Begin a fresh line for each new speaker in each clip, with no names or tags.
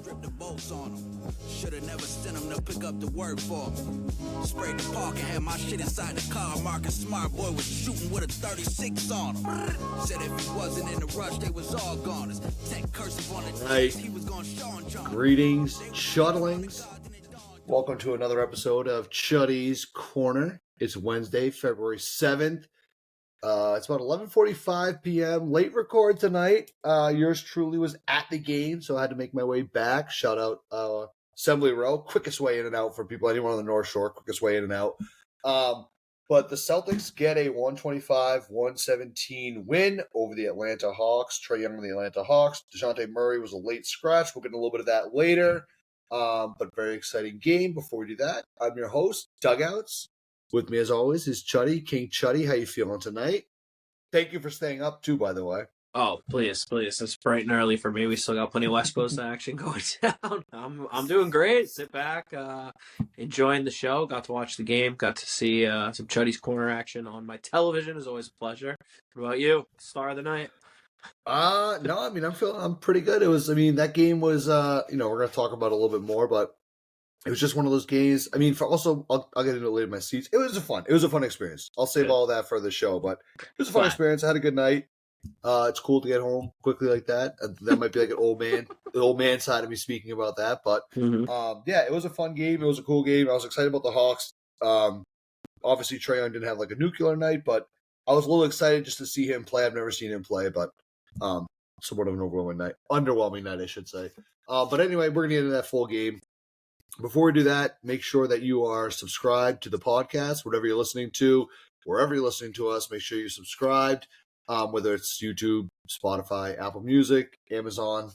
Strip the bolts on him. Shoulda never sent him to pick up the work for him. Sprayed the park and had my shit inside the car. Marcus Smart Boy was shooting with a 36 on him. Said if he wasn't in the rush, they was all goners. Tech cursive on the
Right.
he was gonna Sean John.
Greetings, Chudlings. Welcome to another episode of Chuddy's Corner. It's Wednesday, February 7th. It's about 11:45 p.m. Late record tonight. Yours truly was at the game, so I had to make my way back. Shout out Assembly Row. Quickest way in and out for people. Anyone on the North Shore, quickest way in and out. But the Celtics get a 125-117 win over the Atlanta Hawks. Trae Young and the Atlanta Hawks. DeJounte Murray was a late scratch. We'll get into a little bit of that later. But very exciting game. Before we do that, I'm your host, Dugouts. With me, as always, is Chuddy, King Chuddy. How you feeling tonight? Thank you for staying up, too, by the way.
Oh, please. It's bright and early for me. We still got plenty of West Coast action going down. I'm doing great. Sit back, enjoying the show. Got to watch the game. Got to see some Chuddy's Corner action on my television. It's always a pleasure. What about you? Star of the night?
No, I'm pretty good. That game was, we're going to talk about it a little bit more, but it was just one of those games. I'll get into it later in my seats. It was a fun experience. I'll save all that for the show, but it was a fun experience. I had a good night. It's cool to get home quickly like that. That might be like the old man side of me speaking about that, but it was a fun game. It was a cool game. I was excited about the Hawks. Obviously Trae Young didn't have like a nuclear night, but I was a little excited just to see him play. I've never seen him play, but somewhat of an underwhelming night, I should say. But anyway, we're gonna get into that full game. Before we do that, make sure that you are subscribed to the podcast, whatever you're listening to, wherever you're listening to us, make sure you're subscribed, whether it's YouTube, Spotify, Apple Music, Amazon,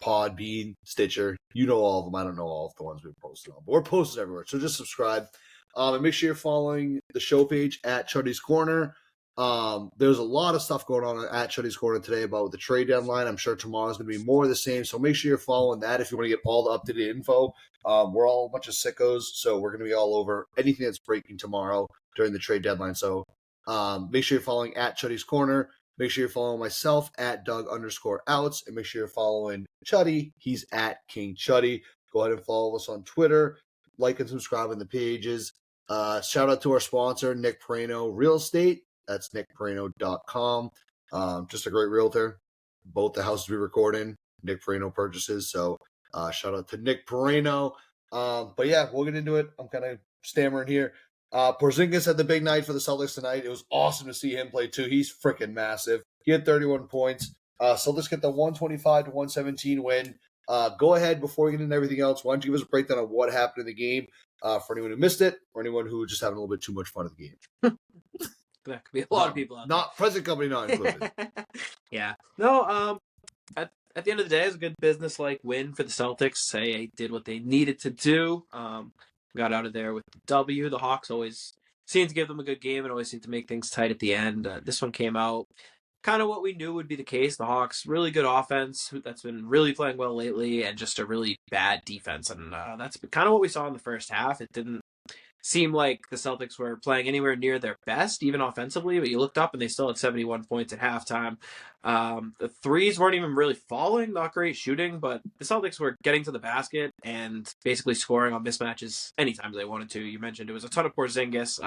Podbean, Stitcher. You know all of them. I don't know all of the ones we've posted on, but we're posted everywhere. So just subscribe. And make sure you're following the show page at Chuddy's Corner. There's a lot of stuff going on at Chuddy's Corner today about the trade deadline. I'm sure tomorrow's going to be more of the same. So make sure you're following that if you want to get all the up-to-date info. We're all a bunch of sickos, so we're going to be all over anything that's breaking tomorrow during the trade deadline. So make sure you're following at Chuddy's Corner. Make sure you're following myself at Doug_outs. And make sure you're following Chuddy. He's at King Chuddy. Go ahead and follow us on Twitter. Like and subscribe on the pages. Shout out to our sponsor, Nick Perino Real Estate. That's nickperino.com. Just a great realtor. Both the houses we record in, Nick Perino purchases. So shout out to Nick Perino. But yeah, we'll get into it. I'm kind of stammering here. Porzingis had the big night for the Celtics tonight. It was awesome to see him play too. He's freaking massive. He had 31 points. Celtics get the 125-117 win. Go ahead, before we get into everything else, why don't you give us a breakdown of what happened in the game for anyone who missed it or anyone who was just having a little bit too much fun at the game.
That could be a lot of people out there.
Not present company not included.
Yeah. No, at the end of the day, it was a good business-like win for the Celtics. They did what they needed to do. Got out of there with the W. The Hawks always seem to give them a good game and always seem to make things tight at the end. This one came out kind of what we knew would be the case. The Hawks, really good offense that's been really playing well lately, and just a really bad defense. And that's kind of what we saw in the first half. It didn't seem like the Celtics were playing anywhere near their best, even offensively, but you looked up and they still had 71 points at halftime. The threes weren't even really falling, not great shooting, but the Celtics were getting to the basket and basically scoring on mismatches anytime they wanted to. You mentioned it was a ton of Porzingis.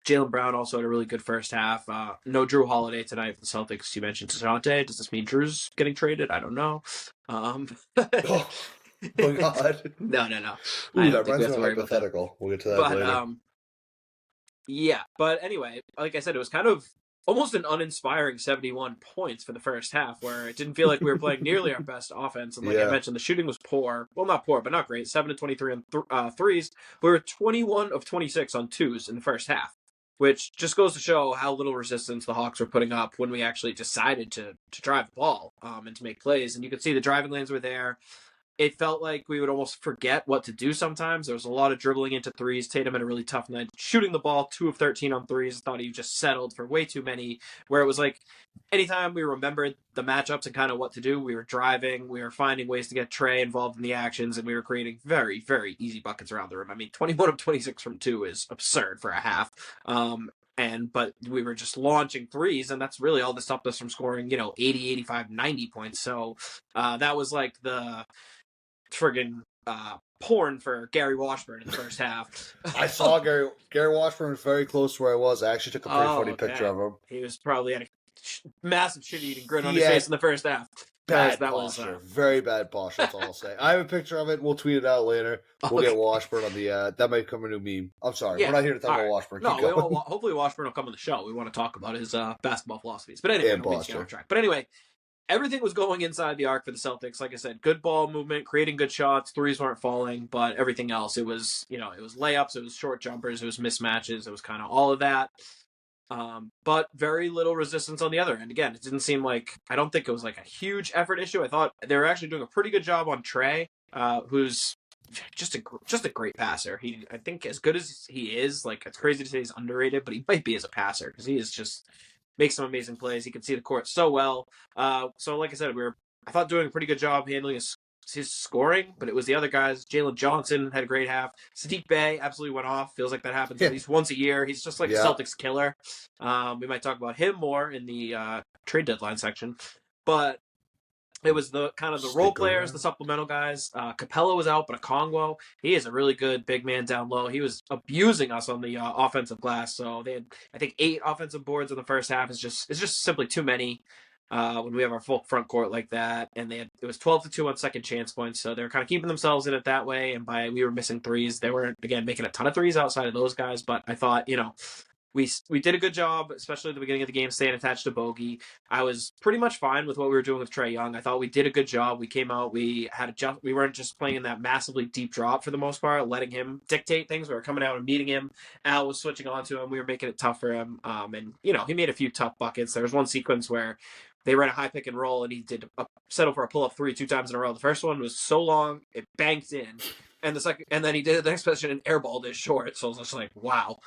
Jaylen Brown also had a really good first half. No Drew Holiday tonight for the Celtics. You mentioned DeJounte. Does this mean Drew's getting traded? I don't know.
Oh God!
No.
Ooh, that reminds me of a hypothetical. We'll get to that later.
Yeah, but anyway, like I said, it was kind of almost an uninspiring 71 points for the first half, where it didn't feel like we were playing nearly our best offense. And like I mentioned, the shooting was poor. Well, not poor, but not great. 7-23 on threes. We were 21 of 26 on twos in the first half, which just goes to show how little resistance the Hawks were putting up when we actually decided to drive the ball and to make plays. And you could see the driving lanes were there. It felt like we would almost forget what to do sometimes. There was a lot of dribbling into threes. Tatum had a really tough night shooting the ball, 2 of 13 on threes. Thought he just settled for way too many, where it was like anytime we remembered the matchups and kind of what to do, we were driving, we were finding ways to get Trae involved in the actions, and we were creating very, very easy buckets around the rim. I mean, 21 of 26 from 2 is absurd for a half. but we were just launching threes, and that's really all that stopped us from scoring, 80, 85, 90 points. So that was like the friggin' porn for Gary Washburn in the first half.
I saw Gary Washburn was very close to where I was. I actually took a pretty funny
okay.
picture of him.
He was probably at a massive shit-eating grin on his face in the first half.
Bad posture. Very bad posture, that's all I'll say. I have a picture of it. We'll tweet it out later. We'll get Washburn on the... that might become a new meme. I'm sorry. We're not here to talk about Washburn.
Hopefully Washburn will come on the show. We want to talk about his basketball philosophies. But anyway, But anyway, everything was going inside the arc for the Celtics. Like I said, good ball movement, creating good shots. Threes weren't falling, but everything else, it was layups, it was short jumpers, it was mismatches, it was kind of all of that. But very little resistance on the other end. Again, it didn't seem like, I don't think it was like a huge effort issue. I thought they were actually doing a pretty good job on Trey, who's just a great passer. I think as good as he is, like, it's crazy to say he's underrated, but he might be as a passer because he is just makes some amazing plays. He can see the court so well. So like I said, I thought doing a pretty good job handling his scoring, but it was the other guys. Jalen Johnson had a great half. Sadiq Bey absolutely went off. Feels like that happens at least once a year. He's just like a Celtics killer. We might talk about him more in the trade deadline section, but it was the kind of the role players, the supplemental guys. Capella was out, but Okongwu, he is a really good big man down low. He was abusing us on the offensive glass. So they had, I think, 8 offensive boards in the first half. It's just simply too many. When we have our full front court like that, and it was 12-2 on second chance points, so they were kind of keeping themselves in it that way. And we were missing threes. They weren't, again, making a ton of threes outside of those guys, but I thought, we did a good job, especially at the beginning of the game, staying attached to Bogey. I was pretty much fine with what we were doing with Trae Young. I thought we did a good job. We came out, we weren't just playing that massively deep drop for the most part, letting him dictate things. We were coming out and meeting him. Al was switching on to him. We were making it tough for him. And he made a few tough buckets. There was one sequence where they ran a high pick and roll, and he did settle for a pull-up 3 2 times in a row. The first one was so long, it banked in. And then he did the next possession and airballed it short. So I was just like, wow.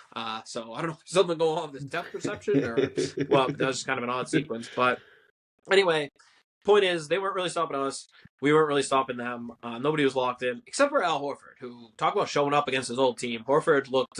So I don't know if something going on with this depth perception or, well, that was just kind of an odd sequence. But anyway, point is, they weren't really stopping us. We weren't really stopping them. Nobody was locked in, except for Al Horford, who, talk about showing up against his old team. Horford looked...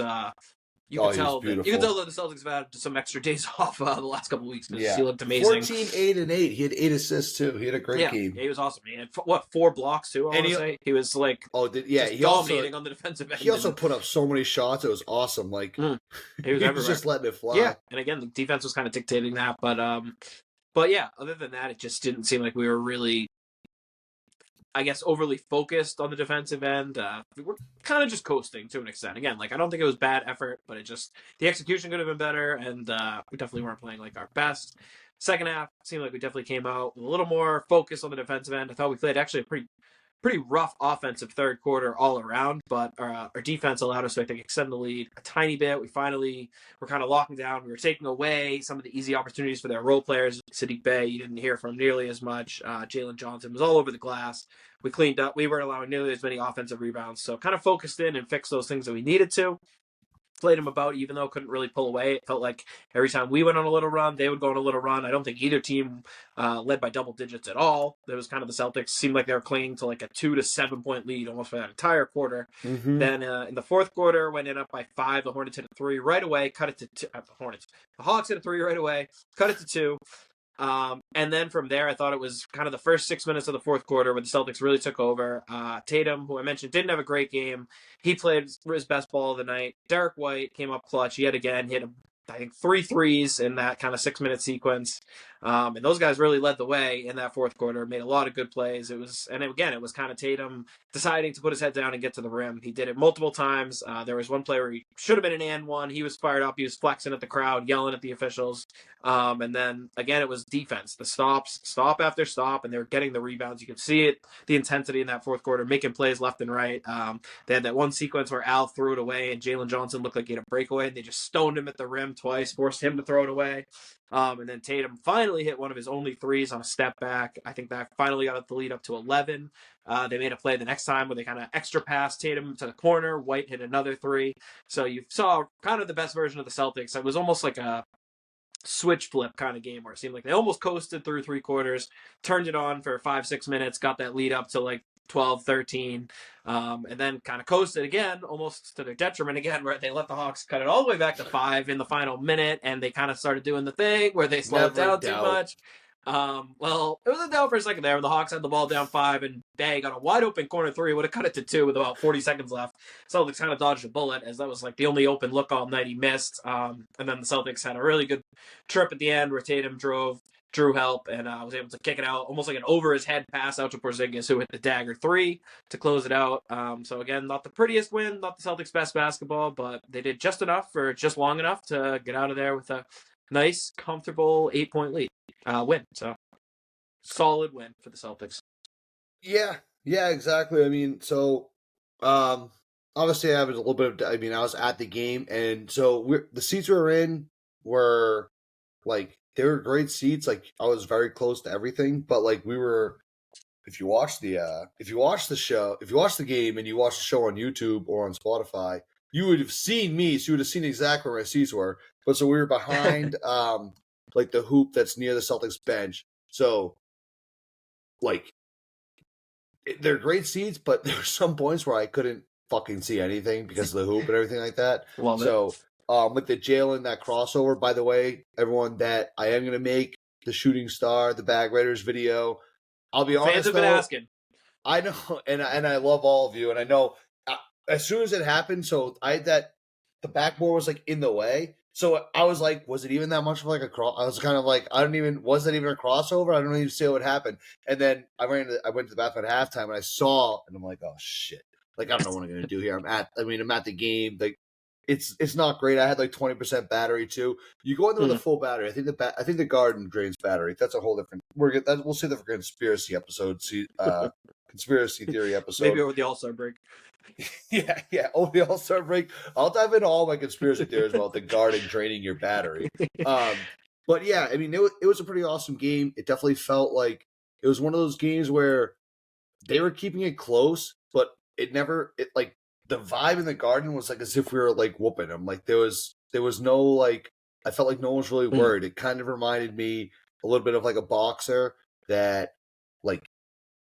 You can tell that the Celtics have had some extra days off the last couple of weeks. Yeah. He looked amazing.
14, 8, and 8. He had 8 assists too. He had a great game.
Yeah, he was awesome. He had 4 blocks too. I want to say he was like
he
dominating on the defensive end.
He also put up so many shots. It was awesome. Like
he was
just letting it fly.
Yeah, and again, the defense was kind of dictating that. But yeah, other than that, it just didn't seem like we were really, I guess, overly focused on the defensive end. We're kind of just coasting to an extent. Again, like, I don't think it was bad effort, but the execution could have been better, and we definitely weren't playing like our best. Second half, it seemed like we definitely came out with a little more focus on the defensive end. I thought we played actually a pretty rough offensive third quarter all around, but our defense allowed us to, I think, extend the lead a tiny bit. We finally were kind of locking down. We were taking away some of the easy opportunities for their role players. Sadiq Bey, you didn't hear from nearly as much. Jalen Johnson was all over the glass. We cleaned up. We weren't allowing nearly as many offensive rebounds, so kind of focused in and fixed those things that we needed to. Played them about, even though couldn't really pull away. It felt like every time we went on a little run, they would go on a little run. I don't think either team led by double digits at all. There was kind of the Celtics seemed like they were clinging to like a 2 to 7 point lead almost for that entire quarter. Mm-hmm. Then in the fourth quarter, went in up by 5. The Hornets hit a 3 right away, cut it to 2. The Hawks hit a 3 right away, cut it to 2. And then from there, I thought it was kind of the first 6 minutes of the fourth quarter where the Celtics really took over. Tatum, who I mentioned, didn't have a great game. He played his best ball of the night. Derrick White came up clutch yet again, hit, I think, 3 threes in that kind of 6-minute sequence. And those guys really led the way in that fourth quarter, made a lot of good plays. It was kind of Tatum deciding to put his head down and get to the rim. He did it multiple times. There was one play where he should have been an and one. He was fired up. He was flexing at the crowd, yelling at the officials. And then again, it was defense, the stop after stop, and they were getting the rebounds. You could see it, the intensity in that fourth quarter, making plays left and right. They had that one sequence where Al threw it away and Jalen Johnson looked like he had a breakaway, and they just stoned him at the rim twice, forced him to throw it away. And then Tatum finally hit one of his only threes on a step back. I think that finally got the lead up to 11. They made a play the next time where they kind of extra passed Tatum to the corner. White hit another 3. So you saw kind of the best version of the Celtics. It was almost like a switch flip kind of game where it seemed like they almost coasted through 3 quarters, turned it on for 5-6 minutes, got that lead up to like 12, 13, and then kind of coasted again, almost to their detriment again, where they let the Hawks cut it all the way back to 5 in the final minute, and they kind of started doing the thing where they slow it
Never
down too
doubt.
much. Well, it was a doubt for a second there. The Hawks had the ball down 5, and Bay got a wide open corner 3, would have cut it to 2 with about 40 seconds left. Celtics kind of dodged a bullet, as that was like the only open look all night he missed. And then the Celtics had a really good trip at the end where Tatum drew help, and was able to kick it out, almost like an over his head pass out to Porzingis, who hit the dagger 3 to close it out. So again, not the prettiest win, not the Celtics' best basketball, but they did just enough for just long enough to get out of there with a nice, comfortable 8-point lead win. So solid win for the Celtics.
Yeah, exactly. I mean, so obviously I was a little bit of, I was at the game, and so the seats we were in were like, they were great seats. Like, I was very close to everything, but like, we were, if you watch the game and you watch the show on YouTube or on Spotify, you would have seen me, so you would have seen exactly where my seats were. But so we were behind like the hoop that's near the Celtics bench. So like, they're great seats, but there were some points where I couldn't fucking see anything because of the hoop and everything like that.
Love it.
So with the Jaylen, that crossover, by the way, everyone, that I am going to make the Shooting Star, the Bag Raiders video. I'll be honest,
fans have been asking.
I know, and I love all of you, and I know as soon as it happened, so the backboard was like in the way, so I was like, was it even that much of like a cross? I was kind of like, was that even a crossover? I don't even see what happened. And then I went to the bathroom at halftime, and I saw, and I'm like, oh shit, like I don't know what I'm gonna do here. I'm at the game, like. It's not great. I had like 20% battery too. You go in there with a full battery. I think the Garden drains battery. That's a whole different. We'll save that for conspiracy episode. Conspiracy theory episode.
Maybe over the All-Star break.
Yeah. Over the All-Star break, I'll dive into all my conspiracy theories about the Garden draining your battery. But yeah, I mean, it was a pretty awesome game. It definitely felt like it was one of those games where they were keeping it close, but like. The vibe in the Garden was like as if we were like whooping them. Like there was no like, I felt like no one was really worried. It kind of reminded me a little bit of like a boxer that like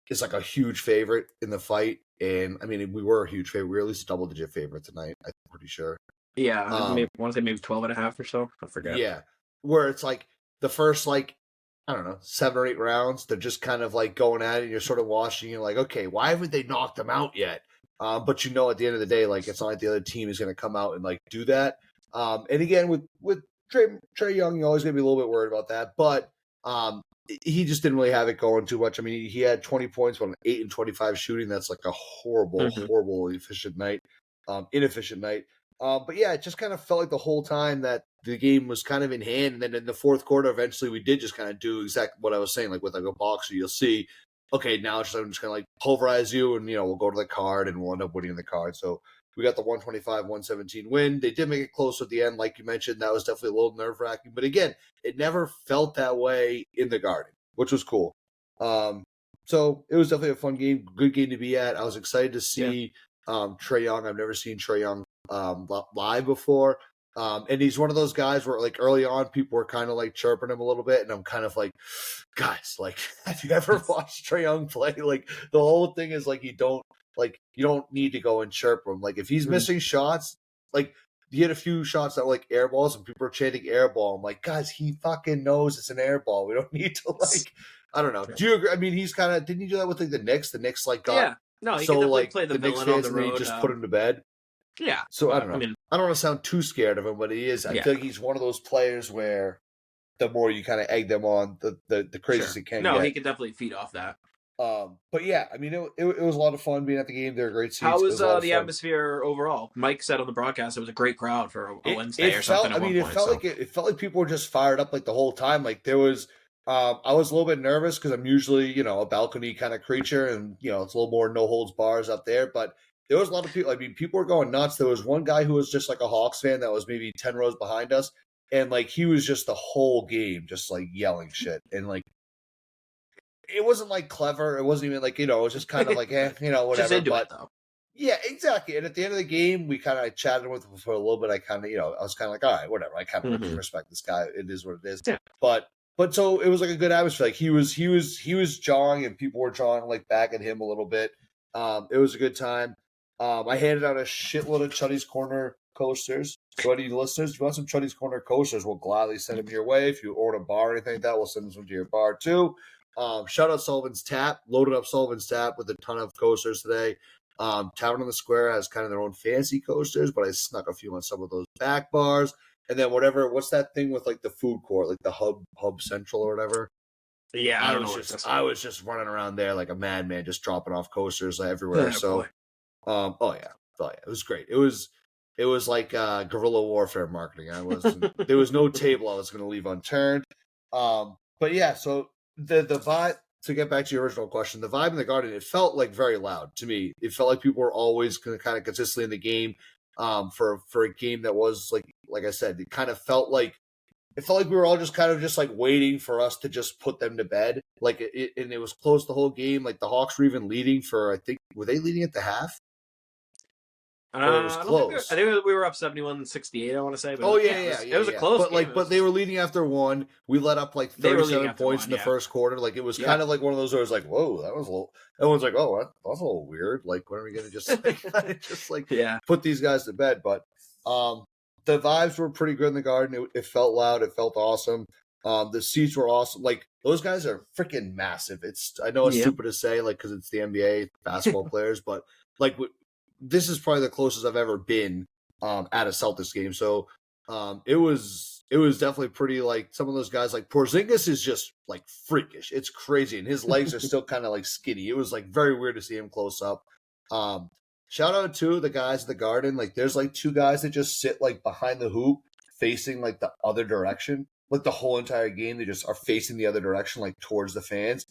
is like a huge favorite in the fight. And I mean, we were a huge favorite. We were at least a double-digit favorite tonight, I'm pretty sure.
Yeah, I want to say maybe 12.5 or so. I forget.
Yeah, where it's like the first like, I don't know, 7 or 8 rounds, they're just kind of like going at it, and you're sort of watching, you're like, okay, why haven't they knocked them out yet? But at the end of the day, like, it's not like the other team is going to come out and like do that. And again, with Trae Young, you're always going to be a little bit worried about that. But he just didn't really have it going too much. I mean, he had 20 points on 8 and 25 shooting. That's like a horrible inefficient night. But yeah, it just kind of felt like the whole time that the game was kind of in hand. And then in the fourth quarter, eventually we did just kind of do exactly what I was saying. Like with like a boxer, you'll see, okay, now I'm just going to like pulverize you, and we'll go to the card and we'll end up winning the card. So we got the 125-117 win. They did make it close at the end, like you mentioned. That was definitely a little nerve-wracking. But again, it never felt that way in the Garden, which was cool. So it was definitely a fun game, good game to be at. I was excited to see Trae Young. I've never seen Trae Young live before. And he's one of those guys where, like, early on, people were kind of like chirping him a little bit, and I'm kind of like, guys, like, have you ever watched Trae Young play? Like, the whole thing is like, you don't need to go and chirp him. Like, if he's missing shots, like, you hit a few shots that were like air balls, and people are chanting air ball. I'm like, guys, he fucking knows it's an air ball. We don't need to, like, I don't know. Do you agree? I mean, he's kind of, didn't he do that with like the Knicks? The Knicks like got
no, he can definitely play the
Knicks
villain on the
fans, and
road.
he just put him to bed.
Yeah.
So I don't know. I mean, I don't want to sound too scared of him, but he is. I feel like he's one of those players where the more you kind of egg them on, the craziest it can get.
No, he can definitely feed off that.
But yeah, I mean, it was a lot of fun being at the game. They were great seats.
How was the atmosphere overall? Mike said on the broadcast it was a great crowd for a Wednesday or something.
It felt like people were just fired up like the whole time. Like there was, I was a little bit nervous because I'm usually a balcony kind of creature, and it's a little more no holds bars up there. But there was a lot of people. I mean, people were going nuts. There was one guy who was just like a Hawks fan that was maybe 10 rows behind us, and like he was just the whole game just like yelling shit, and like it wasn't like clever. It wasn't even like it was just kind of like whatever.
Just into
but
it, though.
Yeah, exactly. And at the end of the game, we kind of chatted with him for a little bit. I kind of I was kind of like, all right, whatever. I kind of respect this guy. It is what it is.
Yeah.
But but so it was like a good atmosphere. Like he was jawing and people were jawing like back at him a little bit. It was a good time. I handed out a shitload of Chuddy's Corner coasters. So any listeners, if you want some Chuddy's Corner coasters, we'll gladly send them your way. If you order a bar or anything like that, we'll send them to your bar too. Shout out Sullivan's Tap. Loaded up Sullivan's Tap with a ton of coasters today. Tavern on the Square has kind of their own fancy coasters, but I snuck a few on some of those back bars. And then what's that thing with like the food court, like the Hub Central or whatever?
Yeah,
I was just running around there like a madman, just dropping off coasters everywhere. So, it was great. It was like guerrilla warfare marketing. There was no table I was going to leave unturned. But yeah, so the vibe, to get back to your original question, the vibe in the Garden, it felt like very loud to me. It felt like people were always kind of consistently in the game. For a game that was like I said, it felt like we were all just kind of just like waiting for us to just put them to bed. Like and it was close the whole game. Like the Hawks were even leading for, I think, were they leading at the half? It was close.
I think we were up 71-68, I want to say. But
it was a close game. But they were leading after one. We let up like 37 points in the first quarter. Like it was kind of like one of those where it was like, whoa, that was a little. Everyone's like, oh, that's a little weird. Like, when are we going to just put these guys to bed? But the vibes were pretty good in the Garden. It felt loud. It felt awesome. The seats were awesome. Like, those guys are freaking massive. I know it's stupid to say, like, because it's the NBA basketball players, but like, this is probably the closest I've ever been at a Celtics game. So it was definitely pretty, like, some of those guys, like Porzingis is just like freakish. It's crazy. And his legs are still kind of like skinny. It was like very weird to see him close up. Shout out to the guys at the Garden. Like, there's like two guys that just sit like behind the hoop facing like the other direction. Like the whole entire game, they just are facing the other direction, like towards the fans.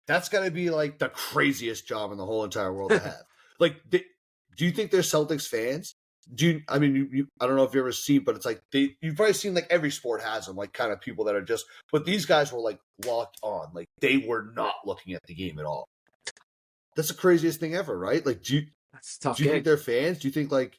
That's got to be like the craziest job in the whole entire world to have. Like, do you think they're Celtics fans? I don't know if you've ever seen, but it's like you've probably seen, like, every sport has them, like, kind of people that are just, but these guys were like locked on. Like, they were not looking at the game at all. That's the craziest thing ever, right? Like, do you think they're fans? Do you think, like,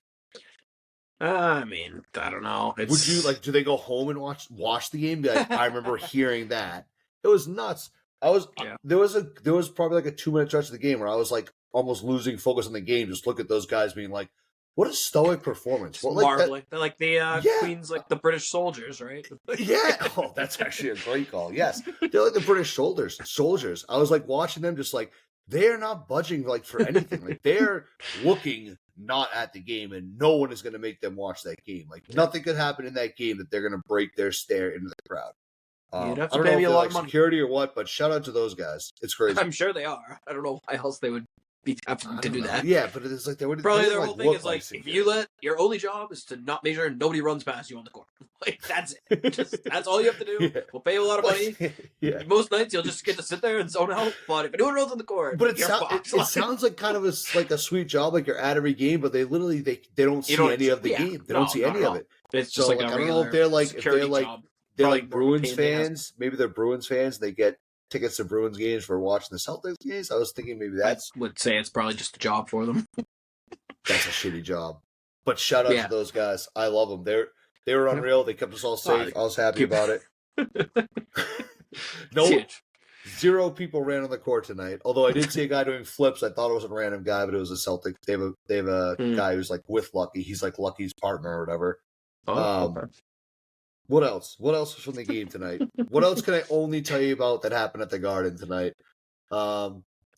I mean, I don't know.
Would you, like, do they go home and watch the game? Be like, I remember hearing that. It was nuts. There was probably like a 2-minute stretch of the game where I was like almost losing focus on the game. Just look at those guys being like, what a stoic performance.
Well, marveling. They're like the Queens, like the British soldiers, right?
Yeah. Oh, that's actually a great call. Yes. They're like the British soldiers. I was like watching them just like, they're not budging like for anything. Like, they're looking not at the game, and no one is going to make them watch that game. Like, nothing could happen in that game that they're going to break their stare into the crowd.
You'd have
I
to
don't
pay
know
me
if
a
they're
lot
like
of money.
security or what, but shout out to those guys. It's crazy.
I'm sure they are. I don't know why else they would be having to do that.
Yeah, but it's like they would
probably their whole thing is like, if you your only job is to not make sure nobody runs past you on the court. Like, that's it. That's all you have to do. Yeah. We'll pay you a lot of money. Yeah. Most nights you'll just get to sit there and zone out. But if anyone runs on the court,
but it sounds like kind of a sweet job. Like, you're at every game, but they literally they don't see any of the game. They don't see any of it.
It's just like
I don't know if they're like Bruins fans. Maybe they're Bruins fans. They get tickets to Bruins games for watching the Celtics games. I was thinking maybe that's.
I would say it's probably just a job for them.
That's a shitty job. But shout out to those guys. I love them. They were unreal. They kept us all safe. I was happy about it. Zero people ran on the court tonight. Although I did see a guy doing flips. I thought it was a random guy, but it was a Celtic. They have a guy who's like with Lucky. He's like Lucky's partner or whatever. Okay. What else? What else was from the game tonight? What else can I only tell you about that happened at the Garden tonight?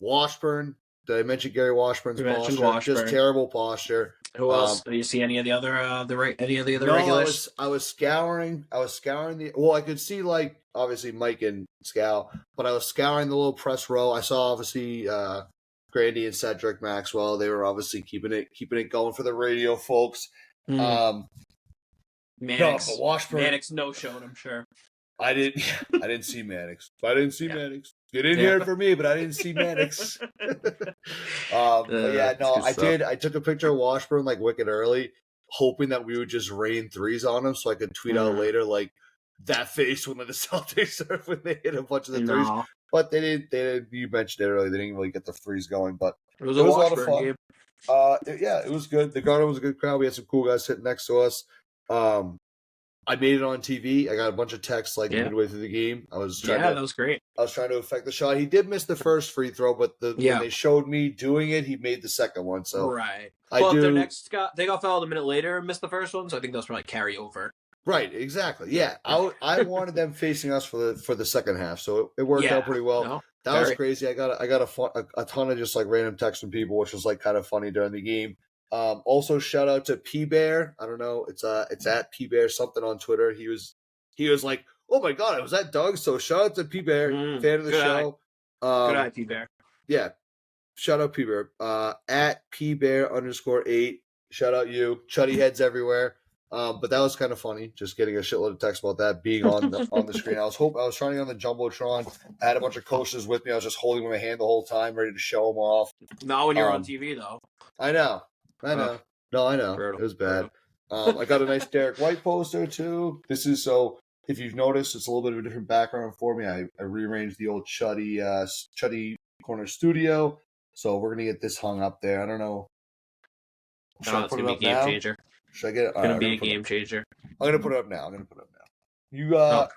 Washburn. Did I mention Gary Washburn's posture? Just terrible posture.
Who else? Do you see any of the other regulars?
I was scouring the. Well, I could see, like, obviously Mike and Scal, but I was scouring the little press row. I saw obviously Grandy and Cedric Maxwell. They were obviously keeping it going for the radio folks.
Mannix no-showed, I'm sure.
I didn't see Mannix. Mannix. Get in here for me, but I didn't see Mannix. I took a picture of Washburn like wicked early, hoping that we would just rain threes on him so I could tweet out later like that face when the Celtics when they hit a bunch of the threes. But they didn't. You mentioned it earlier. They didn't really get the threes going, but
it was a lot of fun.
Game. It was good. The Garden was a good crowd. We had some cool guys sitting next to us. I made it on TV. I got a bunch of texts like
Yeah.
midway through the game. I was trying
that was great.
I was trying to affect the shot. He did miss the first free throw, but when they showed me doing it, he made the second one. So
right.
their
next they got fouled a minute later and missed the first one, so I think those probably carry over.
Right, exactly. Yeah, I wanted them facing us for the second half, so it worked out pretty well.
No,
that was crazy. I got a ton of just like random texts from people, which was like kind of funny during the game. Also, shout out to P Bear. I don't know, it's at P Bear something on Twitter. He was like, oh my god, was that Doug? So shout out to P Bear, fan of the show.
Good eye, P Bear.
Yeah, shout out P Bear. At P Bear _8. Shout out you, Chuddy heads everywhere. But that was kind of funny, just getting a shitload of text about that being on the screen. I was trying on the Jumbotron. I had a bunch of coasters with me. I was just holding my hand the whole time, ready to show them off.
Not when you're on TV, though.
I know. No, I know. Brutal. It was bad. I got a nice Derrick White poster, too. This is so, if you've noticed, it's a little bit of a different background for me. I rearranged the old Chuddy corner studio, so we're going to get this hung up there. I don't know.
It's going to be a game changer.
Should I get it?
It's going to be a game changer.
I'm going to put it up now. You, I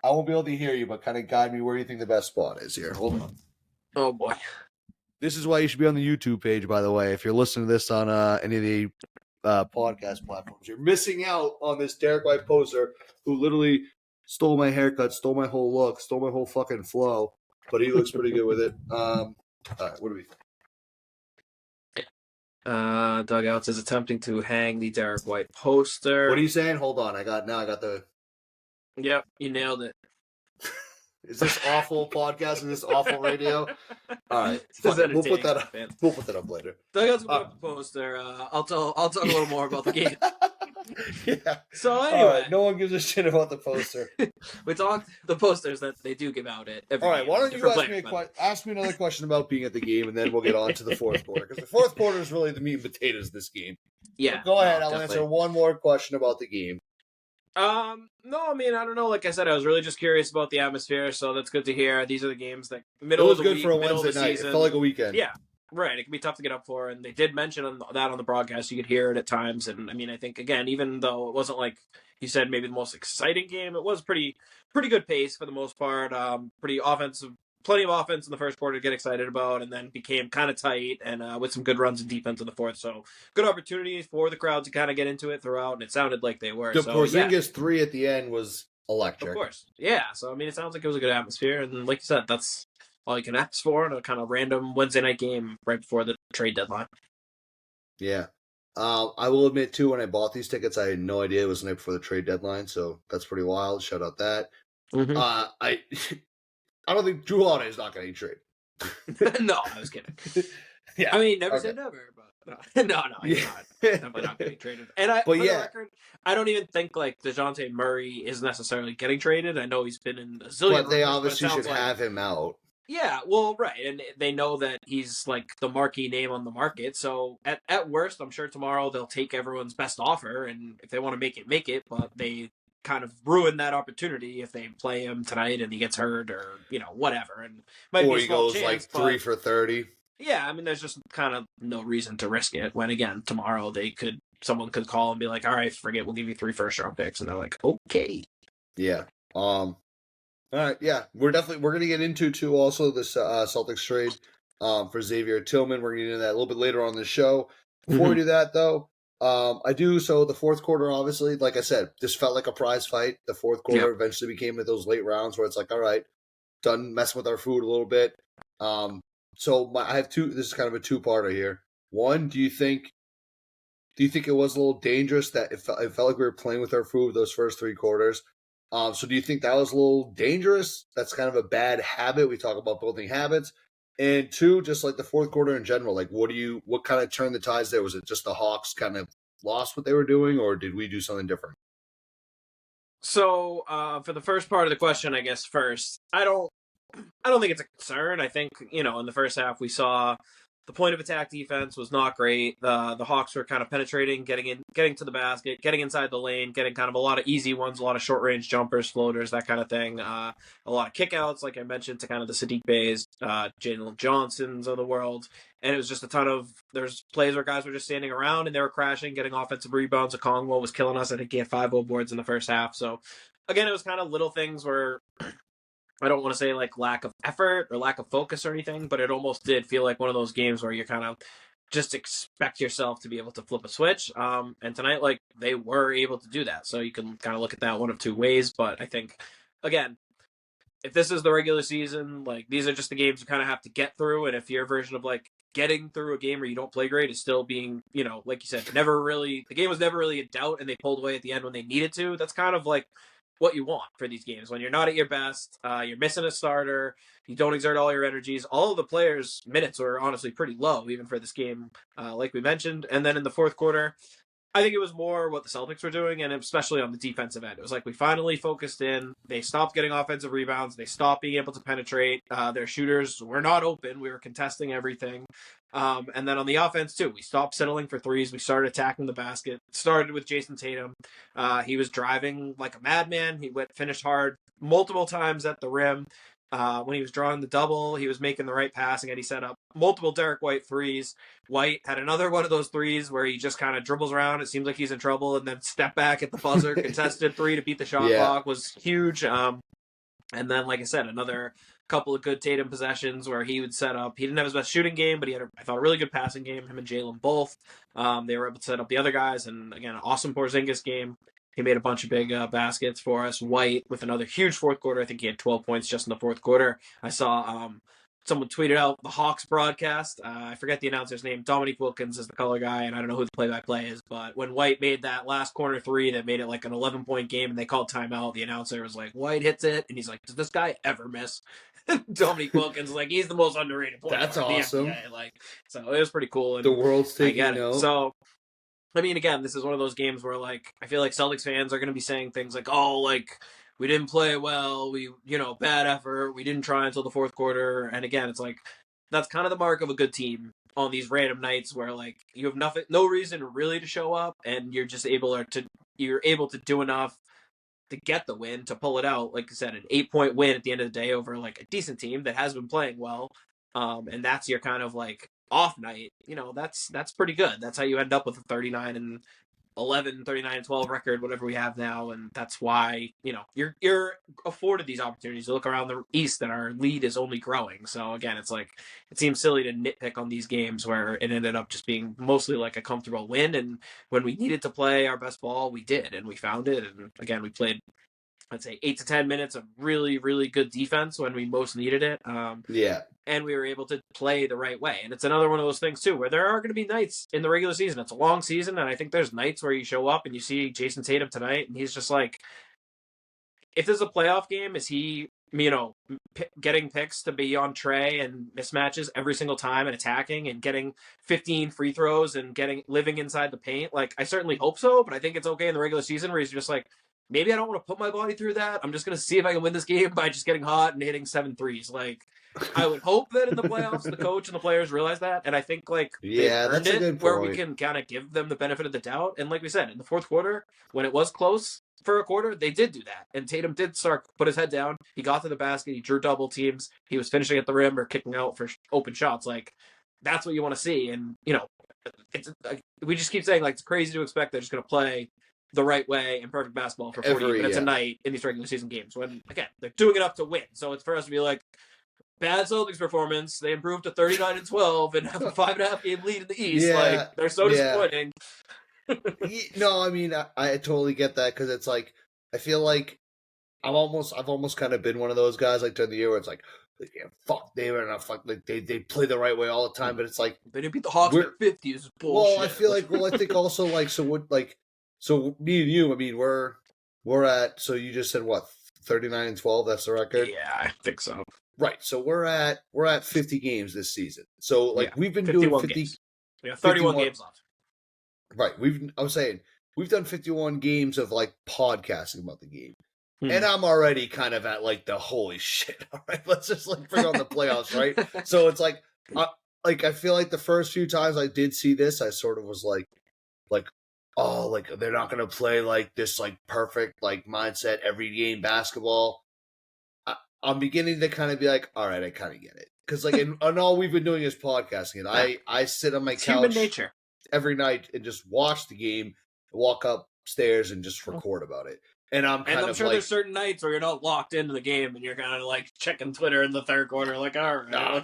won't be able to hear you, but kind of guide me where you think the best spot is here. Hold on.
Oh, boy.
This is why you should be on the YouTube page, by the way. If you're listening to this on any of the podcast platforms, you're missing out on this Derrick White poster who literally stole my haircut, stole my whole look, stole my whole fucking flow, but he looks pretty good with it. All right, what do we think?
Dugouts is attempting to hang the Derrick White poster.
What are you saying? Hold on. I got the...
Yep, you nailed it.
Is this awful podcast and this awful radio? All right, we'll put that up. We'll put that up later.
Dugouts will put up the poster. I'll talk a little more about the game.
Yeah.
So anyway,
right, no one gives a shit about the poster.
We talked the posters that they do give out at every
All right,
game.
why don't you ask me another question about being at the game, and then we'll get on to the fourth quarter, because the fourth quarter is really the meat and potatoes of this game.
Yeah.
So go ahead. I'll answer one more question about the game.
No, I mean, I don't know. Like I said, I was really just curious about the atmosphere, so that's good to hear. These are the games that
it was good for a Wednesday night. It felt like a weekend.
Yeah, right. It can be tough to get up for, and they did mention that on the broadcast. You could hear it at times, and I mean, I think again, even though it wasn't like you said, maybe the most exciting game, it was pretty good pace for the most part. Pretty offensive. Plenty of offense in the first quarter to get excited about, and then became kind of tight and with some good runs and defense in the fourth. So good opportunities for the crowd to kind of get into it throughout, and it sounded like they were.
The Porzingis 3 at the end was electric.
Of course. Yeah. So, I mean, it sounds like it was a good atmosphere, and like you said, that's all you can ask for in a kind of random Wednesday night game right before the trade deadline.
Yeah. I will admit, too, when I bought these tickets, I had no idea it was the night before the trade deadline, so that's pretty wild. Shout out that. Mm-hmm. I don't think Drew Holiday is not getting traded.
No, I was kidding.
Yeah,
I mean, never say never, but no, he's not. Definitely not getting traded. And for the record, I don't even think like DeJounte Murray is necessarily getting traded. I know he's been in a zillion.
But they obviously should have him out.
Yeah, well, right, and they know that he's like the marquee name on the market. So at worst, I'm sure tomorrow they'll take everyone's best offer, and if they want to make it. But they kind of ruin that opportunity if they play him tonight and he gets hurt or whatever. And
or he goes like 3 for 30.
Yeah, I mean, there's just kind of no reason to risk it. When again tomorrow someone could call and be like, all right, forget, we'll give you 3 first-round picks, and they're like, okay.
Yeah. All right. Yeah, we're gonna get into too also this Celtics trade for Xavier Tillman. We're gonna get into that a little bit later on the show. Before we do that, though. So the fourth quarter, obviously, like I said, this felt like a prize fight. The fourth quarter eventually became with those late rounds where it's like, all right, done messing with our food a little bit. I have two. This is kind of a two-parter here. One, do you think it was a little dangerous that it felt like we were playing with our food those first 3 quarters? So do you think that was a little dangerous? That's kind of a bad habit. We talk about building habits. And 2, just like the fourth quarter in general, like what kind of turned the tides there? Was it just the Hawks kind of lost what they were doing, or did we do something different?
So for the first part of the question, I guess first, I don't think it's a concern. I think, in the first half we saw the point of attack defense was not great. The Hawks were kind of penetrating, getting to the basket, getting inside the lane, getting kind of a lot of easy ones, a lot of short range jumpers, floaters, that kind of thing. A lot of kickouts, like I mentioned, to kind of the Sadiq Beys, Jalen Johnsons of the world. And it was just a ton of, there's plays where guys were just standing around and they were crashing, getting offensive rebounds. Okongwu was killing us. I think he had 5 boards in the first half. So again, it was kind of little things where I don't want to say like lack of effort or lack of focus or anything, but it almost did feel like one of those games where you kind of just expect yourself to be able to flip a switch. And tonight, like, they were able to do that. So you can kind of look at that one of two ways. But I think, again, if this is the regular season, like, these are just the games you kind of have to get through. And if your version of like getting through a game where you don't play great is still being, you know, like you said, the game was never really a doubt and they pulled away at the end when they needed to. That's kind of like what you want for these games. When you're not at your best, you're missing a starter, you don't exert all your energies. All of the players' minutes were honestly pretty low, even for this game, like we mentioned. And then in the fourth quarter, I think it was more what the Celtics were doing, and especially on the defensive end. It was like we finally focused in. They stopped getting offensive rebounds. They stopped being able to penetrate. Their shooters were not open. We were contesting everything. And then on the offense, too, we stopped settling for threes. We started attacking the basket. Started with Jayson Tatum. He was driving like a madman. He finished hard multiple times at the rim. When he was drawing the double, he was making the right passing, and he set up multiple Derrick White threes. White had another one of those threes where he just kind of dribbles around. It seems like he's in trouble, and then step back at the buzzer, contested three to beat the shot clock was huge. And then, like I said, another couple of good Tatum possessions where he would set up. He didn't have his best shooting game, but he had, I thought, a really good passing game. Him and Jaylen both. They were able to set up the other guys, and again, an awesome Porzingis game. He made a bunch of big baskets for us. White with another huge fourth quarter. I think he had 12 points just in the fourth quarter. I saw someone tweeted out the Hawks broadcast. I forget the announcer's name. Dominique Wilkins is the color guy, and I don't know who the play-by-play is. But when White made that last corner three that made it like an 11-point game and they called timeout, the announcer was like, White hits it. And he's like, does this guy ever miss? Dominique Wilkins, like, he's the most underrated player.
That's awesome.
NBA. Like, so it was pretty cool. And
the world's taking note.
So, I mean, again, this is one of those games where, like, I feel like Celtics fans are going to be saying things like, oh, like, we didn't play well, we, you know, bad effort, we didn't try until the fourth quarter. And again, it's like, that's kind of the mark of a good team on these random nights where, like, you have no reason really to show up, and you're just able to do enough to get the win, to pull it out. Like I said, an 8-point win at the end of the day over, like, a decent team that has been playing well. And that's your kind of, like, off night. You know, that's pretty good. That's how you end up with a 39-11, 39-12 record, whatever we have now. And that's why, you know, you're afforded these opportunities to look around the East, and our lead is only growing. So again, it's like, it seems silly to nitpick on these games where it ended up just being mostly like a comfortable win. And when we needed to play our best ball, we did, and we found it. And again, we played, I'd say, 8 to 10 minutes of really, really good defense when we most needed it. And we were able to play the right way. And it's another one of those things, too, where there are going to be nights in the regular season. It's a long season, and I think there's nights where you show up and you see Jayson Tatum tonight, and he's just like, if there's a playoff game, is he, you know, getting picks to be on Trey and mismatches every single time and attacking and getting 15 free throws and living inside the paint? Like, I certainly hope so, but I think it's okay in the regular season where he's just like, maybe I don't want to put my body through that. I'm just going to see if I can win this game by just getting hot and hitting 7 threes. Like, I would hope that in the playoffs, the coach and the players realize that. And I think, like,
that's a good point,
where we can kind of give them the benefit of the doubt. And like we said, in the fourth quarter, when it was close for a quarter, they did do that. And Tatum did put his head down. He got to the basket. He drew double teams. He was finishing at the rim or kicking out for open shots. Like, that's what you want to see. And, you know, we just keep saying, like, it's crazy to expect they're just going to play the right way in perfect basketball for 40 minutes a night in these regular season games, when, again, they're doing enough to win. So it's for us to be like, bad Celtics performance, they improved to 39-12 and have a 5.5 game lead in the East. Like, they're so disappointing.
No, I mean, I totally get that, because it's like, I feel like I've almost kind of been one of those guys, like, during the year where it's like, yeah, fuck, they were not fuck, like, they play the right way all the time, but it's like,
they didn't beat the Hawks by 50 is bullshit.
Well, I feel like, I think also, like, so me and you, I mean, we're at, so you just said what, 39-12, that's the record?
Yeah, I think so.
Right. So we're at 50 games this season. So, like, we've been doing 50
games. We have 31 games left.
Right. I was saying we've done 51 games of, like, podcasting about the game. And I'm already kind of at, like, the holy shit. All right, let's just, like, bring on the playoffs, right? So it's like I feel like the first few times I did see this, I sort of was like, oh, like they're not gonna play like this, like perfect, like mindset every game basketball. I'm beginning to kind of be like, all right, I kind of get it, because like, and all we've been doing is podcasting, and I sit on my couch
human nature
every night and just watch the game, walk upstairs and just record about it. And I'm
sure there's certain nights where you're not locked into the game and you're kind of like checking Twitter in the third quarter, like, all right,
no.